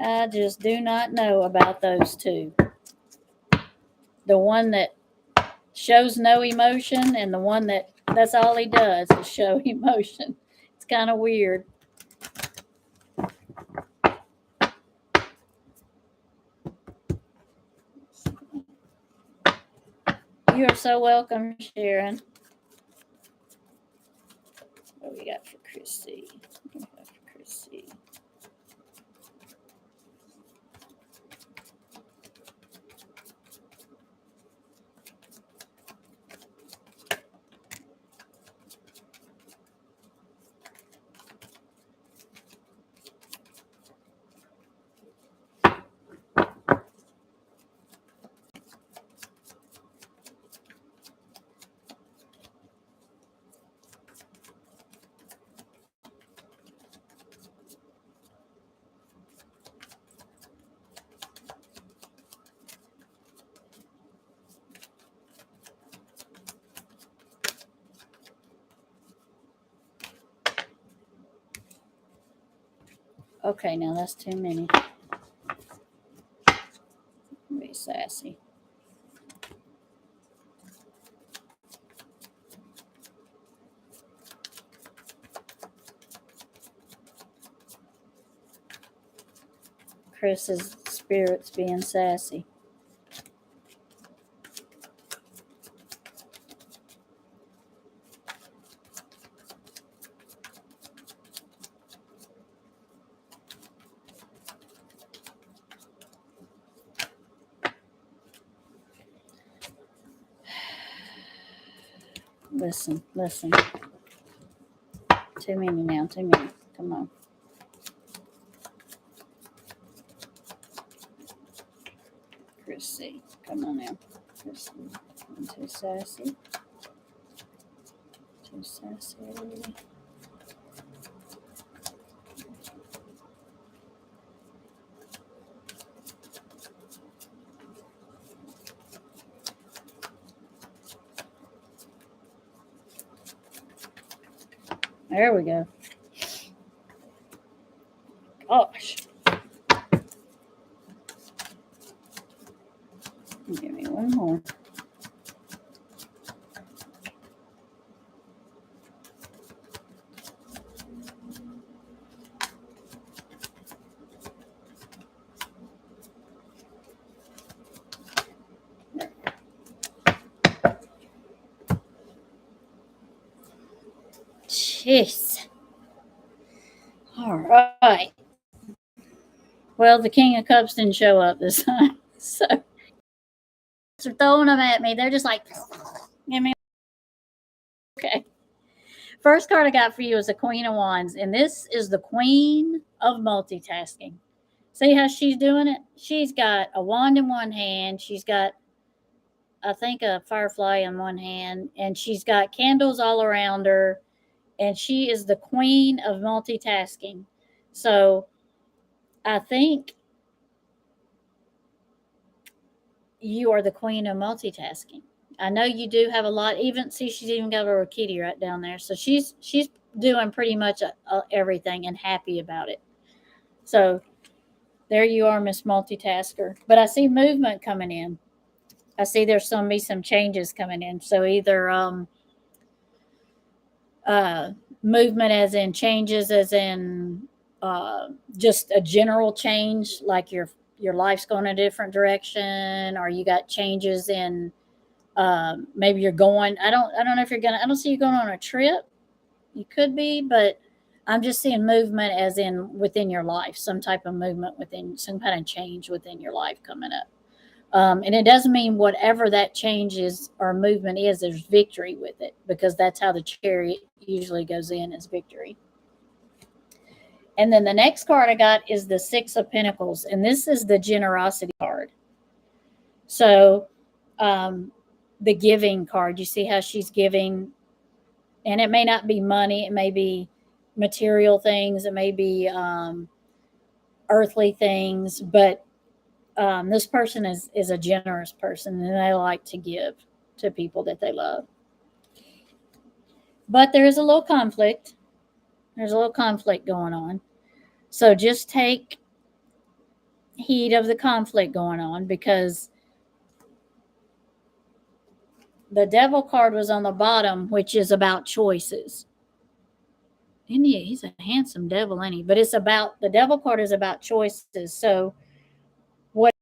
I just do not know about those two. The one that shows no emotion and the one that's all he does is show emotion. It's kind of weird. You are so welcome, Sharon. What we got for Chrissy? What we got for Chrissy? Okay, now that's too many. Be sassy. Chris's spirit's being sassy. Listen, listen. Too many now, too many. Come on. Chrissy, come on now. Chrissy, I'm too sassy. Too sassy. There we go. Gosh. Give me one more. Jeez. All right. Well, the King of Cups didn't show up this time. So they're throwing them at me. They're just like, give me. Okay. First card I got for you is the Queen of Wands. And this is the Queen of Multitasking. See how she's doing it? She's got a wand in one hand. She's got, I think, a firefly in one hand. And she's got candles all around her. And she is the queen of multitasking. So I think you are the queen of multitasking. I know you do have a lot. Even see, she's even got a kitty right down there. So she's doing pretty much everything and happy about it. So there you are, Miss Multitasker. But I see movement coming in. I see there's going to be some changes coming in. So either movement as in changes, as in just a general change, like your life's going a different direction, or you got changes in maybe you're going. I don't know if you're gonna. I don't see you going on a trip. You could be, but I'm just seeing movement as in within your life, some type of movement within, some kind of change within your life coming up. And it doesn't mean whatever that change is or movement is, there's victory with it, because that's how the Chariot usually goes in, as victory. And then the next card I got is the Six of Pentacles, and this is the generosity card. So the giving card, you see how she's giving, and it may not be money, it may be material things, it may be earthly things, but this person is a generous person, and they like to give to people that they love. But there is a little conflict. There's a little conflict going on. So just take heat of the conflict going on, because the devil card was on the bottom, which is about choices. And he's a handsome devil, ain't he? But it's about, the devil card is about choices. So what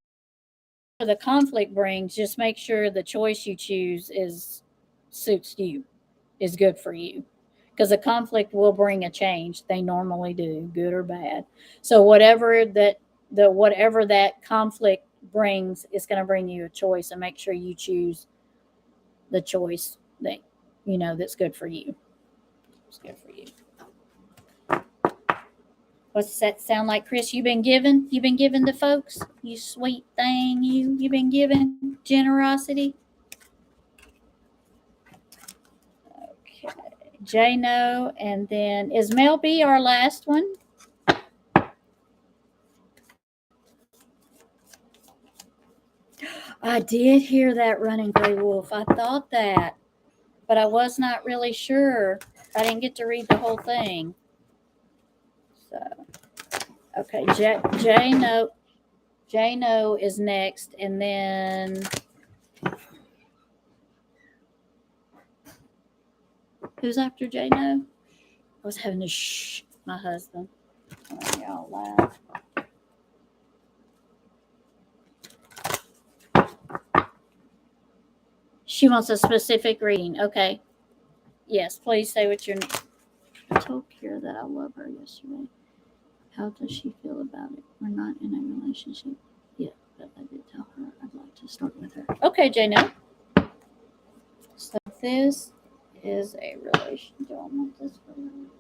the conflict brings, just make sure the choice you choose suits you, is good for you. Because a conflict will bring a change. They normally do, good or bad. So whatever that conflict brings, is going to bring you a choice, and make sure you choose the choice that that's good for you. It's good for you. What's that sound like, Chris? You've been giving to folks? You sweet thing, you've been giving generosity. Okay. J-No, and then is Mel B our last one? I did hear that, Running Gray Wolf. I thought that, but I was not really sure. I didn't get to read the whole thing. So, okay, J-No is next, and then who's after J-No? I was having to shh my husband. Oh, y'all laugh. She wants a specific reading. Okay. Yes, please say what your name. I told Kira that I love her yesterday. How does she feel about it? We're not in a relationship yet, but I did tell her I'd like to start with her. Okay, J-No. So this is a relation. Do I want this for you?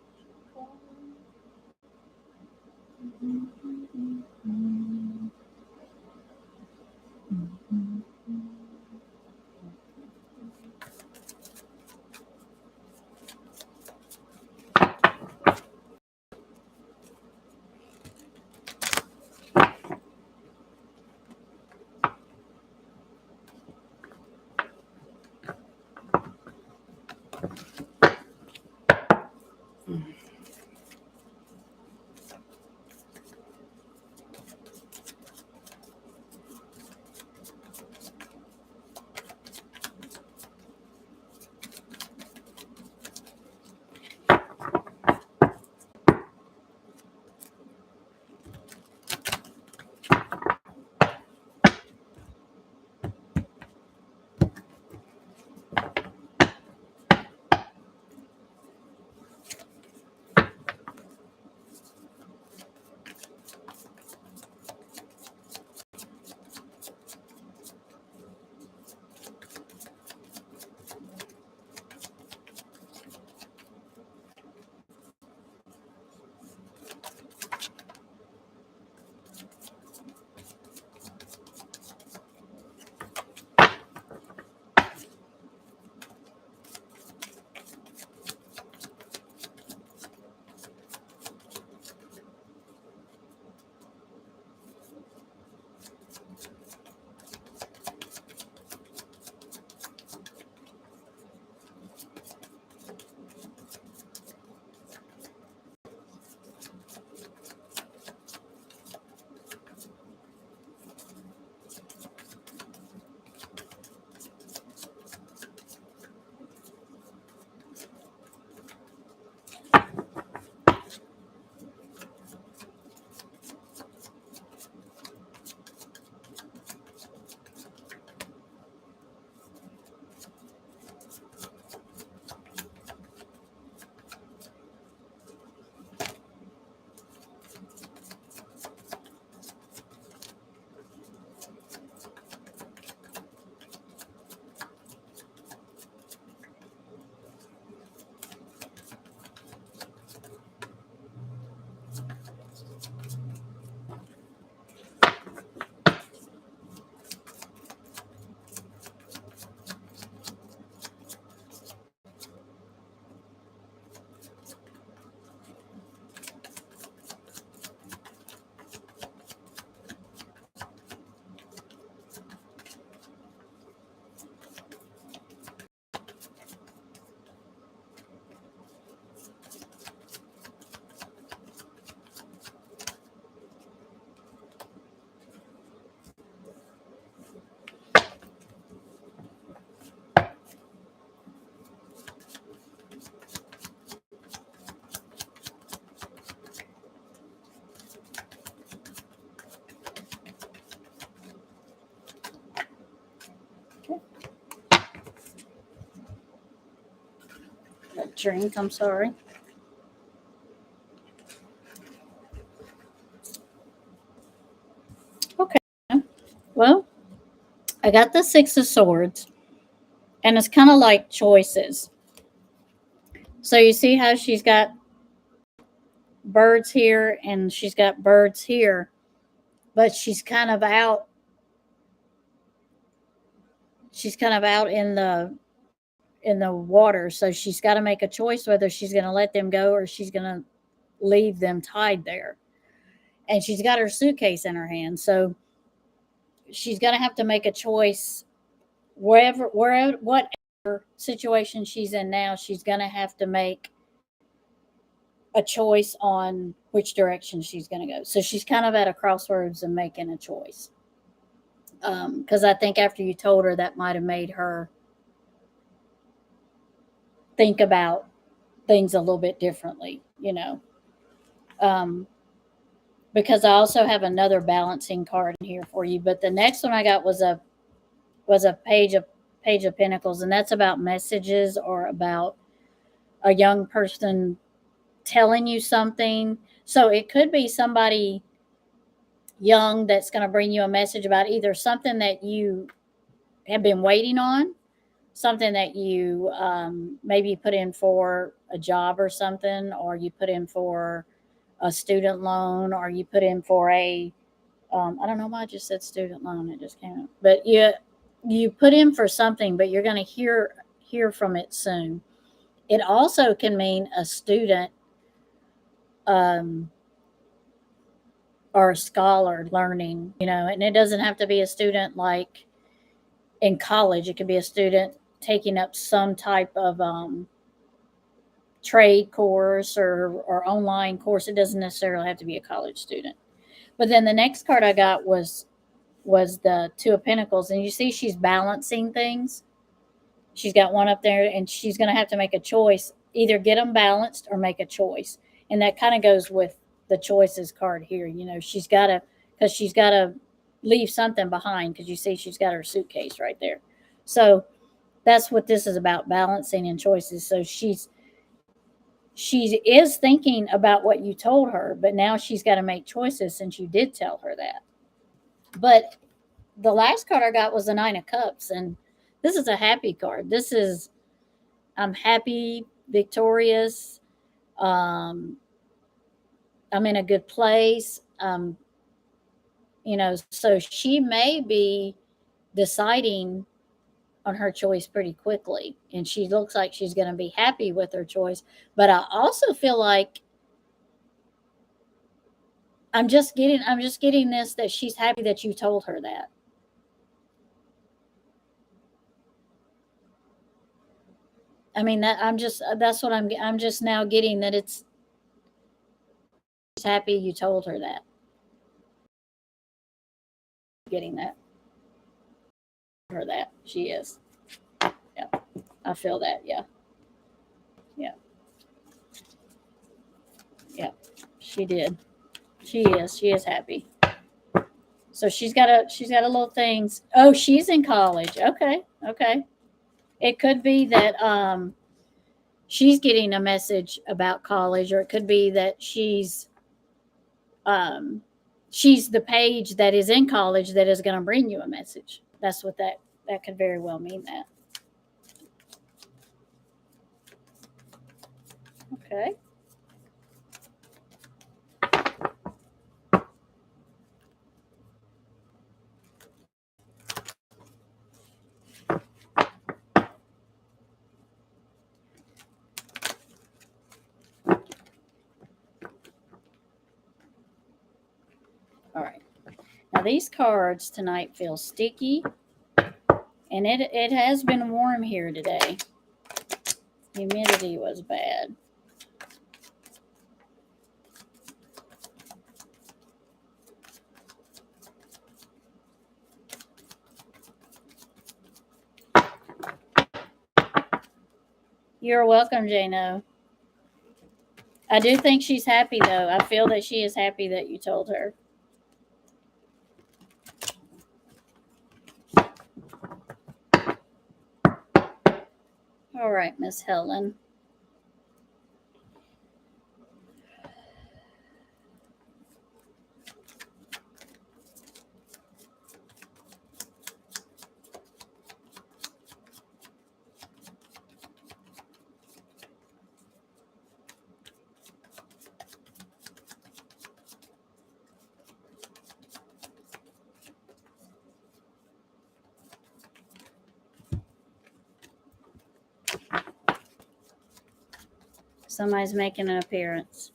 a drink. I'm sorry. Okay. Well, I got the Six of Swords, and it's kind of like choices. So you see how she's got birds here and she's got birds here, but she's kind of out. She's kind of out in the water, so she's got to make a choice whether she's going to let them go or she's going to leave them tied there. And she's got her suitcase in her hand, so she's going to have to make a choice wherever whatever situation she's in now. She's going to have to make a choice on which direction she's going to go. So she's kind of at a crossroads and making a choice. Because I think after you told her, that might have made her think about things a little bit differently, you know. Because I also have another balancing card in here for you. But the next one I got was a page of Pentacles, and that's about messages or about a young person telling you something. So it could be somebody young that's going to bring you a message about either something that you have been waiting on, something that you maybe put in for a job or something, or you put in for a student loan, or you put in for a I don't know why I just said student loan. It just came up. But you put in for something, but you're going to hear from it soon. It also can mean a student or a scholar learning, you know, and it doesn't have to be a student like in college. It could be a student taking up some type of trade course or online course. It doesn't necessarily have to be a college student. But then the next card I got was the Two of Pentacles, and you see she's balancing things. She's got one up there, and she's going to have to make a choice, either get them balanced or make a choice. And that kind of goes with the choices card here. You know, she's got to leave something behind, because you see she's got her suitcase right there. So that's what this is about, balancing and choices. So she is thinking about what you told her, but now she's got to make choices since you did tell her that. But the last card I got was the Nine of Cups, and this is a happy card. This is, I'm happy, victorious. I'm in a good place. You know, so she may be deciding on her choice pretty quickly, and she looks like she's going to be happy with her choice. But I also feel like I'm just getting this, that she's happy that you told her that. I mean, that's what I'm just now getting, that it's happy you told her that. Getting that. Her that. She is. Yeah. I feel that. Yeah. Yeah. Yeah. She did. She is. She is happy. So she's got a little things. Oh, she's in college. Okay. Okay. It could be that she's getting a message about college, or it could be that she's the page that is in college that is going to bring you a message. That's what that could very well mean. That. Okay. All right. Now these cards tonight feel sticky, and it has been warm here today. Humidity was bad. You're welcome, Jano. I do think she's happy, though. I feel that she is happy that you told her. All right, Miss Helen. Somebody's making an appearance.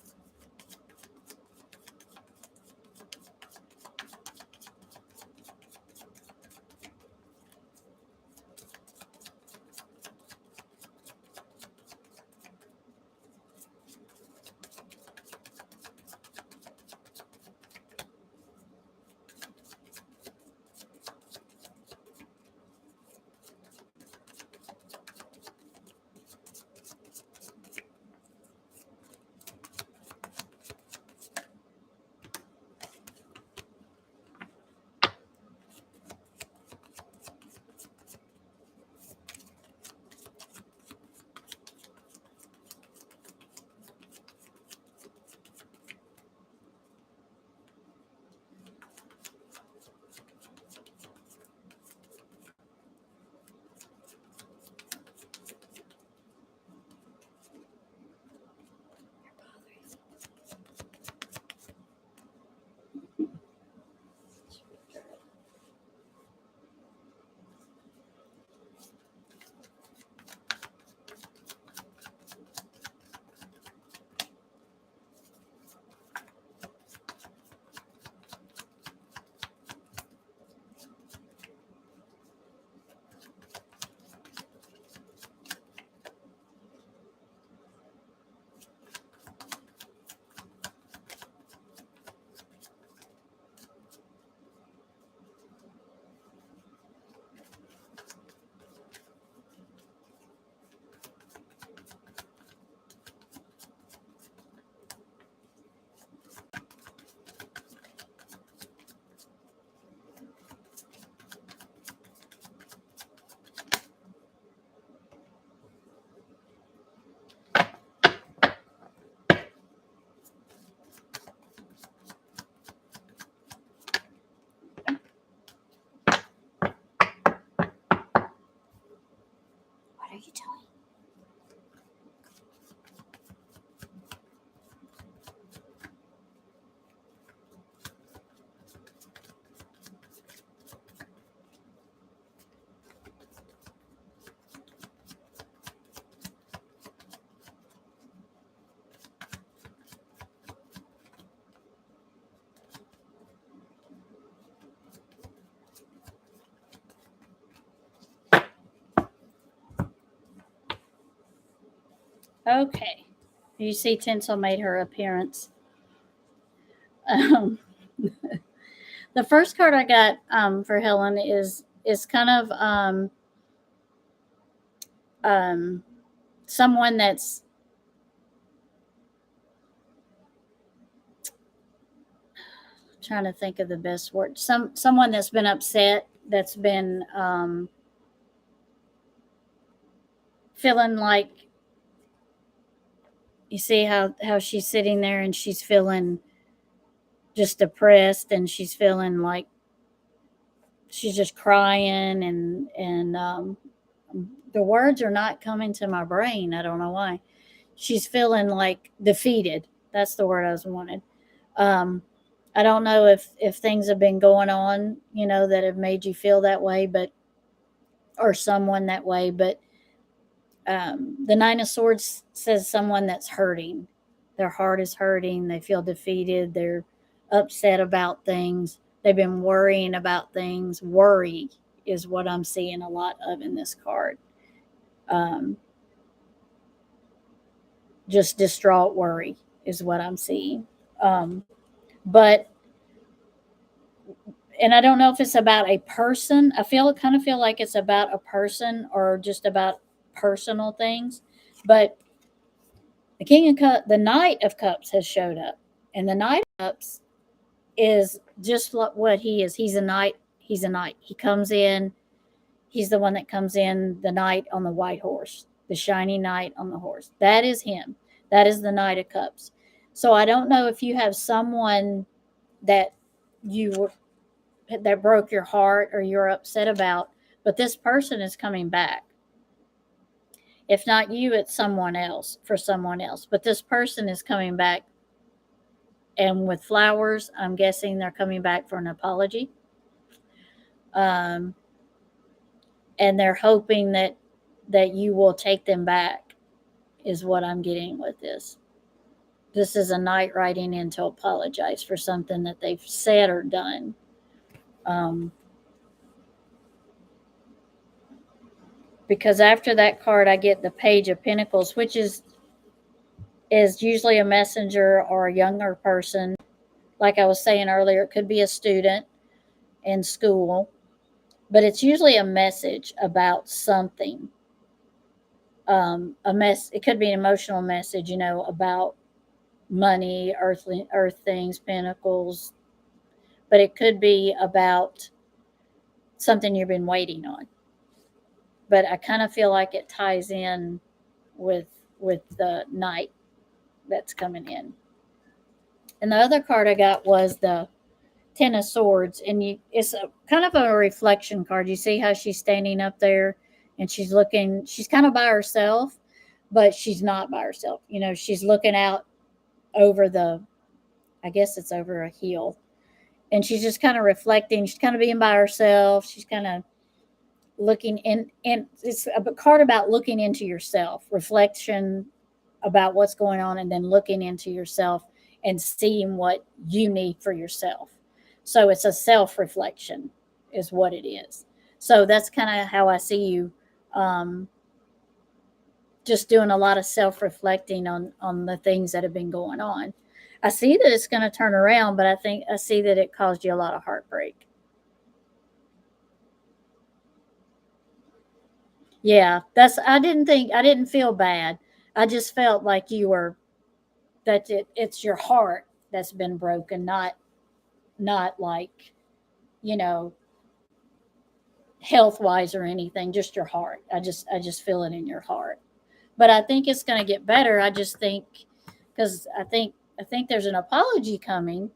What are you doing? Okay. You see Tinsel made her appearance. Um, the first card I got for Helen is kind of someone that's trying to think of the best word. Someone that's been upset, that's been feeling like, you see how she's sitting there and she's feeling just depressed, and she's feeling like she's just crying, and the words are not coming to my brain. I don't know why. She's feeling like defeated. That's the word I was wanted. I don't know if things have been going on, that have made you feel that way, or someone that way, but the Nine of Swords says someone that's hurting. Their heart is hurting. They feel defeated. They're upset about things. They've been worrying about things. Worry is what I'm seeing a lot of in this card. Just distraught worry is what I'm seeing. But and I don't know if it's about a person. I kind of feel like it's about a person or just about personal things. But the Knight of Cups has showed up, and the Knight of Cups is just what he is. He's a knight. He's a knight. He comes in. He's the one that comes in, the knight on the white horse, the shiny knight on the horse. That is him. That is the Knight of Cups. So I don't know if you have someone that that broke your heart or you're upset about, but this person is coming back. If not you, it's someone else, for someone else. But this person is coming back, and with flowers, I'm guessing they're coming back for an apology. And they're hoping that you will take them back is what I'm getting with this. This is a knight writing in to apologize for something that they've said or done. Because after that card, I get the Page of Pentacles, which is usually a messenger or a younger person. Like I was saying earlier, it could be a student in school, but it's usually a message about something. It could be an emotional message, about money, earth things, pentacles, but it could be about something you've been waiting on. But I kind of feel like it ties in with the knight that's coming in. And the other card I got was the Ten of Swords, and it's kind of a reflection card. You see how she's standing up there and she's kind of by herself, but she's not by herself. She's looking out over I guess it's over a hill, and she's just kind of reflecting. She's kind of being by herself. She's kind of looking in, and it's a card about looking into yourself, reflection about what's going on, and then looking into yourself and seeing what you need for yourself. So it's a self-reflection is what it is. So that's kind of how I see you, just doing a lot of self-reflecting on the things that have been going on. I see that it's going to turn around, but I see that it caused you a lot of heartbreak. Yeah, I didn't feel bad. I just felt like it's your heart that's been broken, not like, health wise or anything, just your heart. I just feel it in your heart. But I think it's going to get better. I just think, because I think there's an apology coming.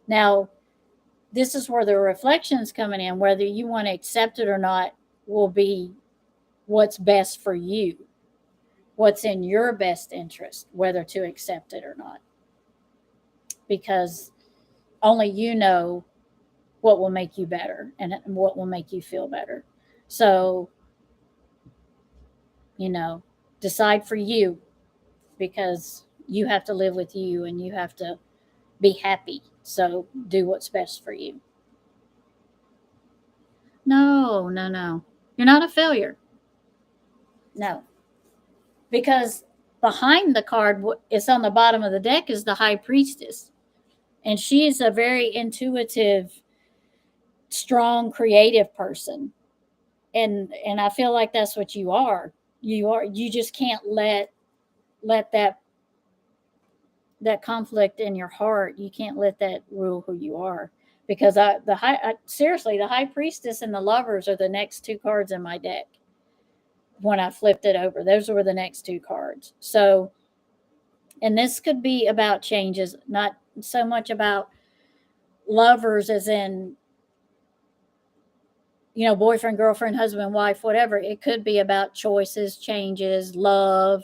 Now, this is where the reflection's coming in. Whether you want to accept it or not will be what's best for you, what's in your best interest, whether to accept it or not. Because only you know what will make you better and what will make you feel better. So, decide for you, because you have to live with you and you have to be happy. So do what's best for you. No, no, no. You're not a failure. No. Because behind the card, it's on the bottom of the deck, is the High Priestess. And she is a very intuitive, strong, creative person. And I feel like that's what you are. You just can't let that conflict in your heart, you can't let that rule who you are. Because seriously, the High Priestess and the Lovers are the next two cards in my deck. When I flipped it over, those were the next two cards. So, and this could be about changes, not so much about lovers as in, boyfriend, girlfriend, husband, wife, whatever. It could be about choices, changes, love,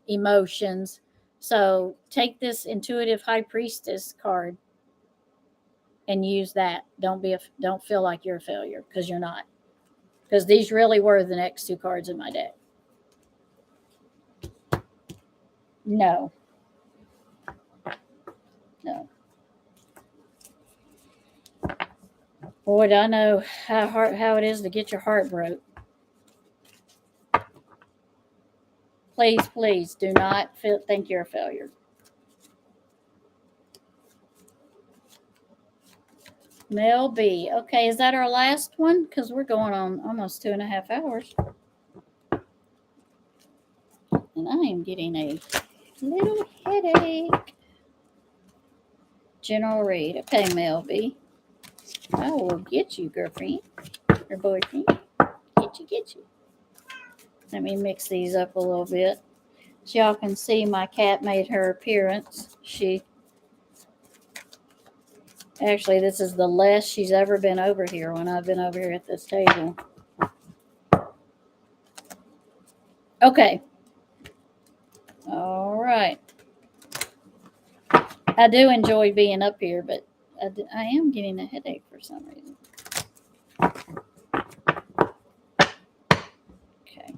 emotions. So take this intuitive High Priestess card and use that. Don't feel like you're a failure, because you're not. Because these really were the next two cards in my deck. No. No. Boy, do I know how it is to get your heart broke. Please do not think you're a failure. Mel B. Okay, is that our last one? Because we're going on almost 2.5 hours. And I am getting a little headache. General read. Okay, Mel B. I will get you, girlfriend or boyfriend. Get you. Let me mix these up a little bit. So y'all can see my cat made her appearance. Actually, this is the less she's ever been over here when I've been over here at this table. Okay. All right. I do enjoy being up here, but I am getting a headache for some reason. Okay.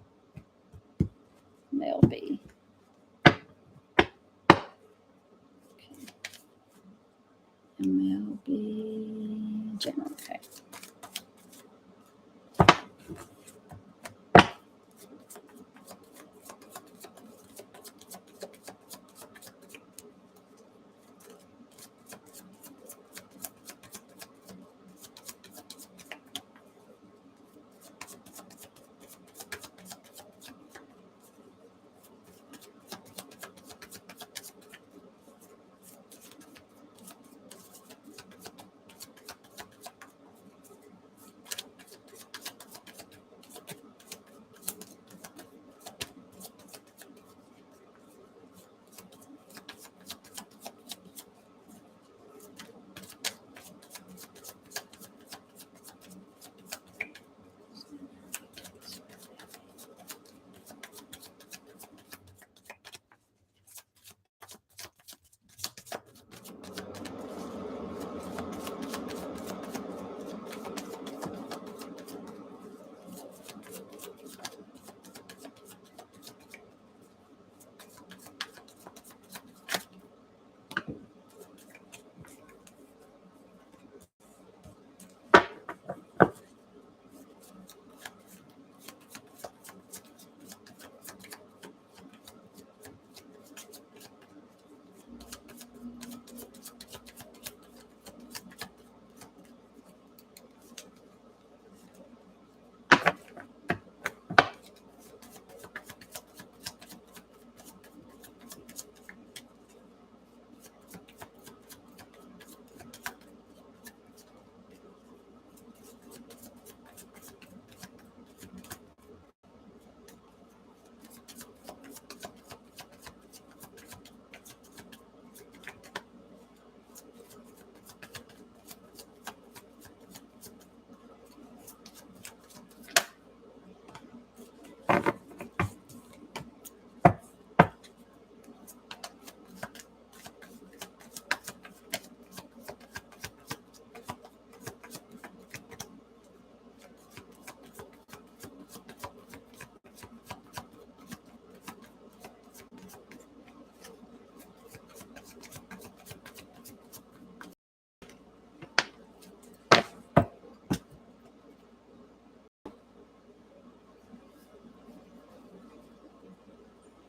Mel B. General, okay.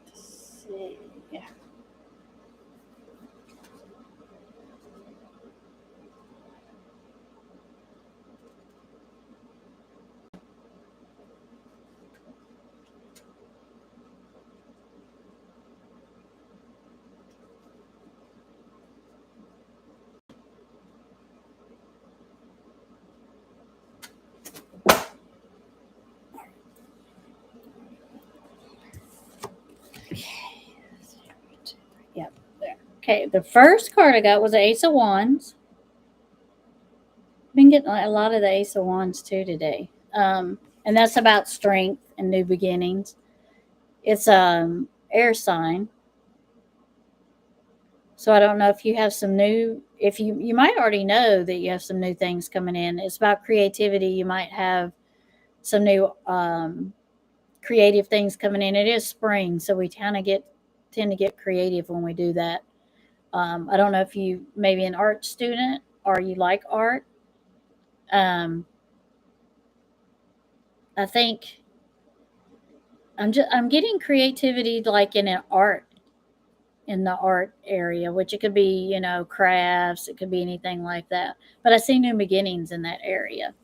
Let's see. Yeah. Yep. There. Okay. The first card I got was the Ace of Wands. Been getting a lot of the Ace of Wands too today. And that's about strength and new beginnings. It's air sign. So I don't know if you have some new, if you might already know that you have some new things coming in. It's about creativity. You might have some new creative things coming in. It is spring, so we kind of tend to get creative when we do that. I don't know if you maybe an art student or you like art. Um, I think I'm getting creativity like in the art area, which it could be, crafts, it could be anything like that. But I see new beginnings in that area.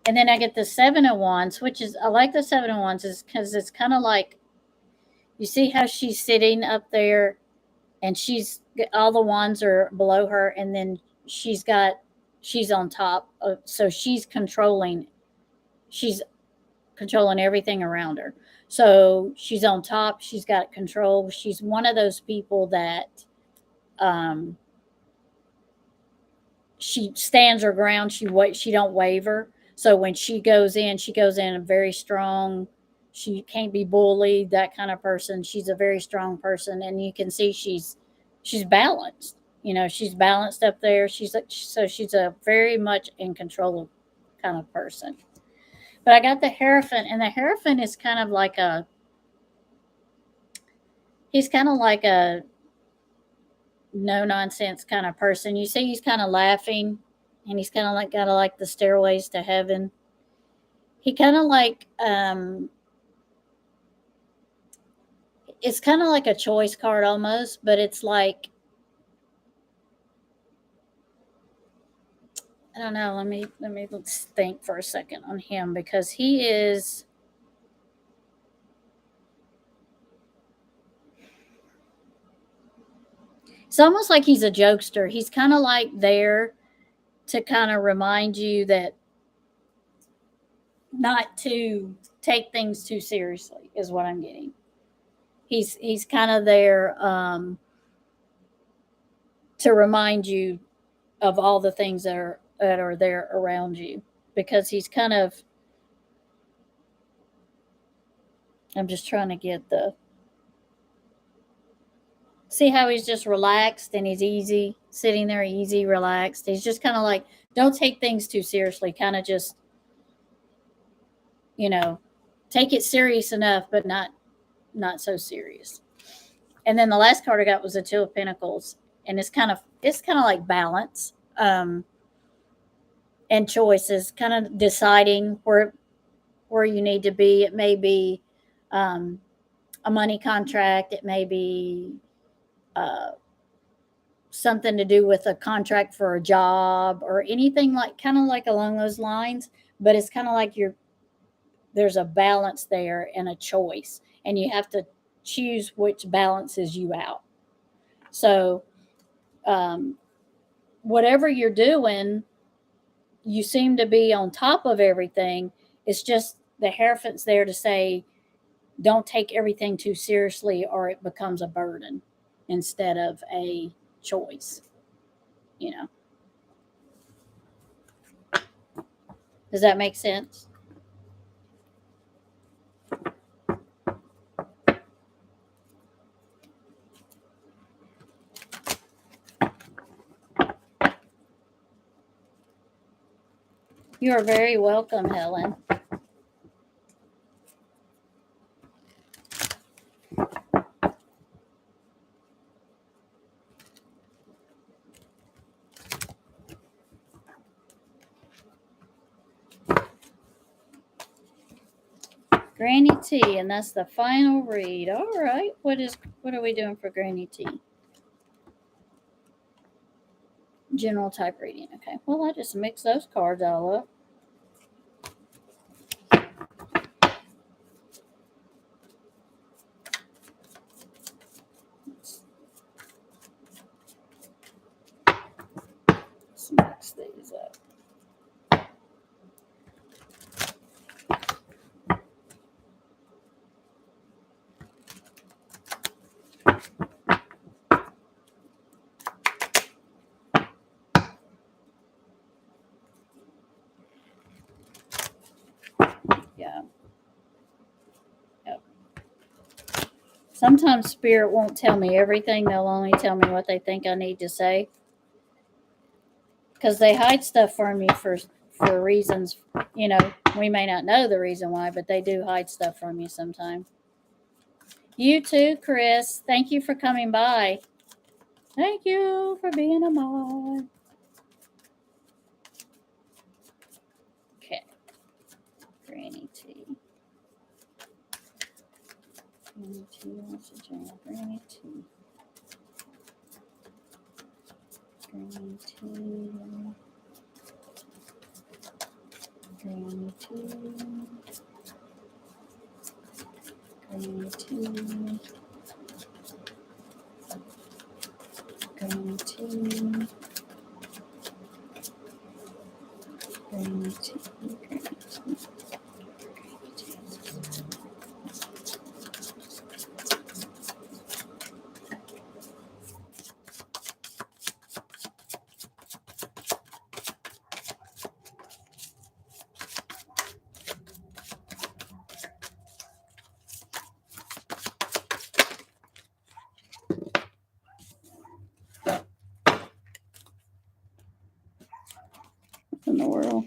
And then I get the Seven of Wands, which is, I like the Seven of Wands is because it's kind of like, you see how she's sitting up there and all the wands are below her, and then she's on top. So she's controlling everything around her. So she's on top. She's got control. She's one of those people that um, she stands her ground. She don't waver. So when she goes in a very strong. She can't be bullied. That kind of person. She's a very strong person, and you can see she's balanced. She's balanced up there. She's a very much in control kind of person. But I got the Hierophant, and the Hierophant is kind of like he's kind of like a no nonsense kind of person. You see, he's kind of laughing, and he's kind of like got like the stairways to heaven. He kind of like it's kind of like a choice card almost, but it's like, I don't know. Let's think for a second on him, because he is. It's almost like he's a jokester. He's kind of like there to kind of remind you that not to take things too seriously is what I'm getting. He's kind of there to remind you of all the things that are there around you, because he's kind of, I'm just trying to get the, see how he's just relaxed and he's easy sitting there, easy, relaxed. He's just kind of like, don't take things too seriously, kind of just, you know, take it serious enough, but not so serious. And then the last card I got was the Two of Pentacles, and it's kind of like balance and choices, kind of deciding where you need to be. It may be a money contract. It may be something to do with a contract for a job or anything like kind of like along those lines. But it's kind of like there's a balance there and a choice, and you have to choose which balances you out. So whatever you're doing, you seem to be on top of everything. It's just the Hierophant's there to say, don't take everything too seriously or it becomes a burden instead of a choice, you know. Does that make sense? You are very welcome, Helen. Granny T, and that's the final read. All right. What are we doing for Granny T? General type reading. Okay. Well, I just mixed those cards all up. Let's mix these up. Yeah. Yep. Sometimes Spirit won't tell me everything. They'll only tell me what they think I need to say, because they hide stuff from you for reasons, you know, we may not know the reason why, but they do hide stuff from you sometimes. You too, Chris. Thank you for coming by. Thank you for being a mod. Okay. Granny T. Granny T. What's the channel? Granny T. Granny T. Granny T. Granny T. Granny T. Granny T. What in the world?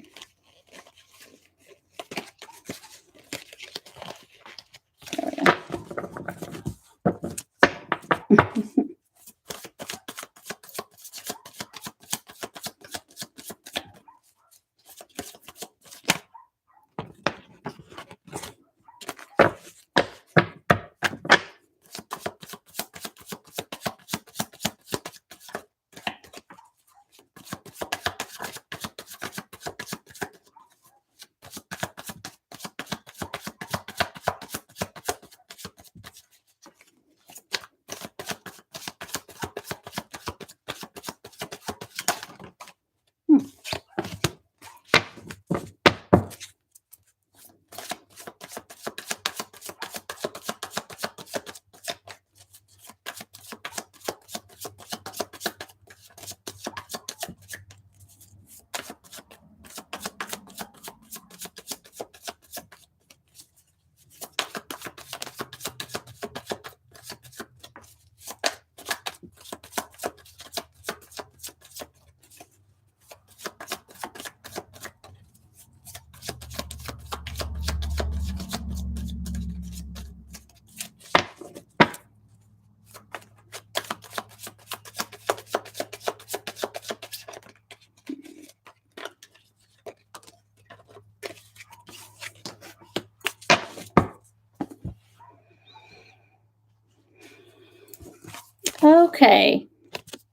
Okay.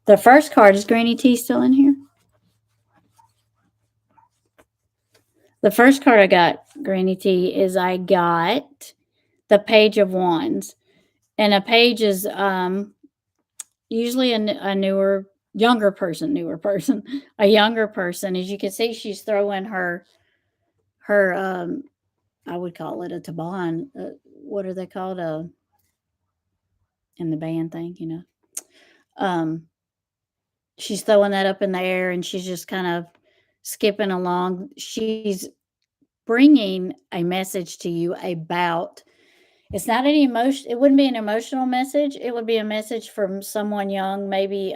The first card, is Granny T still in here? The first card I got, Granny T, is I got the Page of Wands. And a page is usually a younger person, a younger person. As you can see, she's throwing her I would call it a taban. What are they called? In the band thing, you know. She's throwing that up in the air and she's just kind of skipping along. She's bringing a message to you about, it's not an emotion, it wouldn't be an emotional message. It would be a message from someone young. Maybe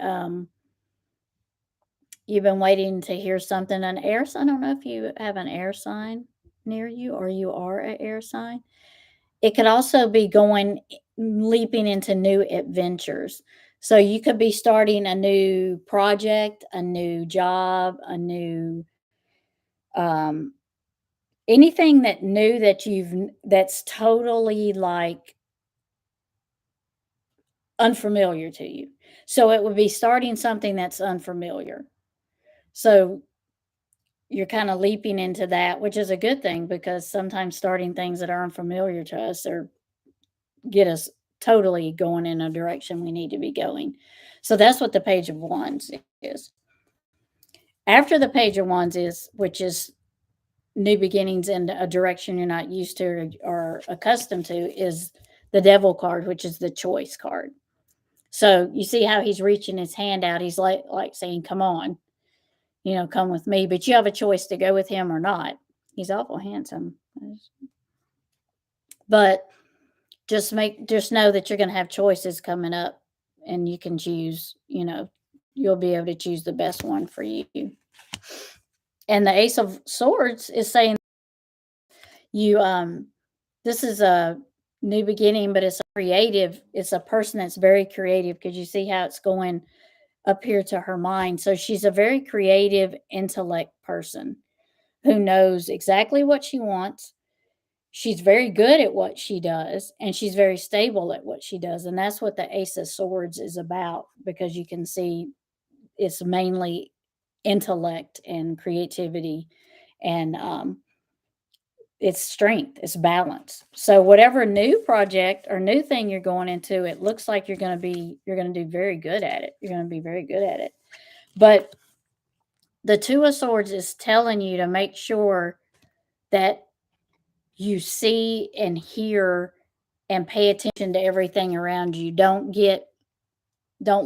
you've been waiting to hear something. An air sign. I don't know if you have an air sign near you or you are an air sign. It could also be leaping into new adventures. So you could be starting a new project, a new job, a new um anything that's totally like unfamiliar to you. So it would be starting something that's unfamiliar. So you're kind of leaping into that, which is a good thing because sometimes starting things that are unfamiliar to us or get us totally going in a direction we need to be going. So that's what the Page of Wands is. After the Page of Wands which is new beginnings in a direction you're not used to or accustomed to, is the Devil card, which is the choice card. So you see how he's reaching his hand out. He's like saying, come on, come with me. But you have a choice to go with him or not. He's awful handsome. But just know that you're going to have choices coming up and you can choose, you'll be able to choose the best one for you. And the Ace of Swords is saying you this is a new beginning, but it's a person that's very creative, because you see how it's going up here to her mind. So she's a very creative intellect person who knows exactly what she wants. She's very good at what she does, and she's very stable at what she does. And that's what the Ace of Swords is about, because you can see it's mainly intellect and creativity, and it's strength, it's balance. So whatever new project or new thing you're going into, it looks like you're going to do very good at it. You're going to be very good at it. But the Two of Swords is telling you to make sure that you see and hear and pay attention to everything around you. Don't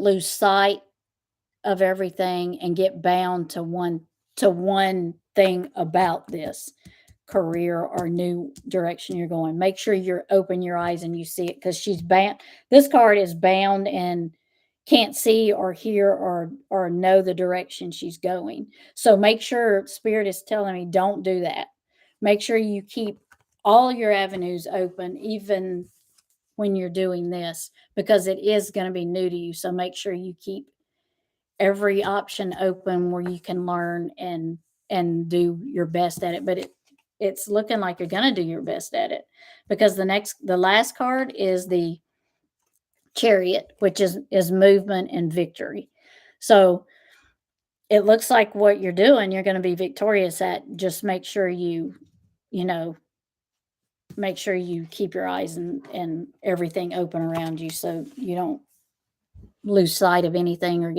lose sight of everything and get bound to one thing about this career or new direction you're going. Make sure you're open your eyes and you see it, because she's bound. This card is bound and can't see or hear or know the direction she's going. So make sure, Spirit is telling me, don't do that. Make sure you keep all your avenues open, even when you're doing this, because it is going to be new to you. So make sure you keep every option open where you can learn and do your best at it. But it's looking like you're going to do your best at it, because the last card is the Chariot, which is movement and victory. So it looks like what you're doing, you're going to be victorious at. Just make sure make sure you keep your eyes and everything open around you, so you don't lose sight of anything or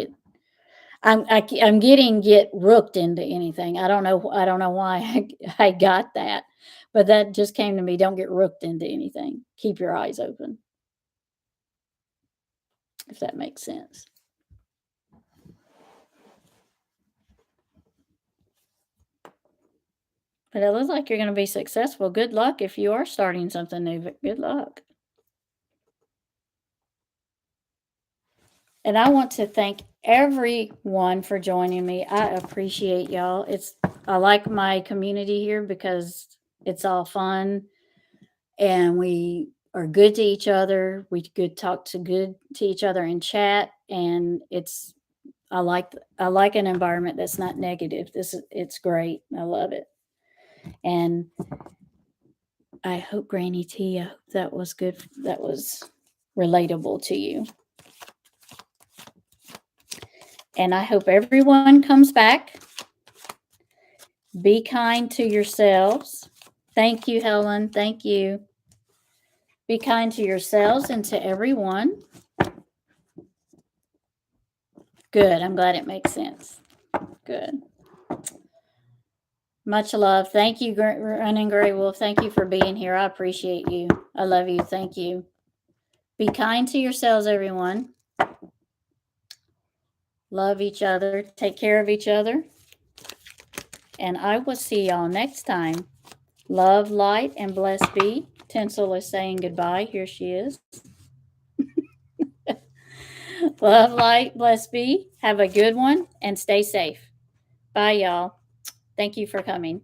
I'm getting get rooked into anything. I don't know why I got that, but that just came to me. Don't get rooked into anything. Keep your eyes open, if that makes sense. But it looks like you're going to be successful. Good luck if you are starting something new. Good luck. And I want to thank everyone for joining me. I appreciate y'all. I like my community here because it's all fun and we are good to each other. We talk to each other in chat, and I like an environment that's not negative. It's great. I love it. And I hope, Granny T, I hope that was good. That was relatable to you. And I hope everyone comes back. Be kind to yourselves. Thank you, Helen. Thank you. Be kind to yourselves and to everyone. Good. I'm glad it makes sense. Good. Much love. Thank you, Running Gray Wolf. Thank you for being here. I appreciate you. I love you. Thank you. Be kind to yourselves, everyone. Love each other. Take care of each other. And I will see y'all next time. Love, light, and blessed be. Tinsel is saying goodbye. Here she is. Love, light, blessed be. Have a good one and stay safe. Bye, y'all. Thank you for coming.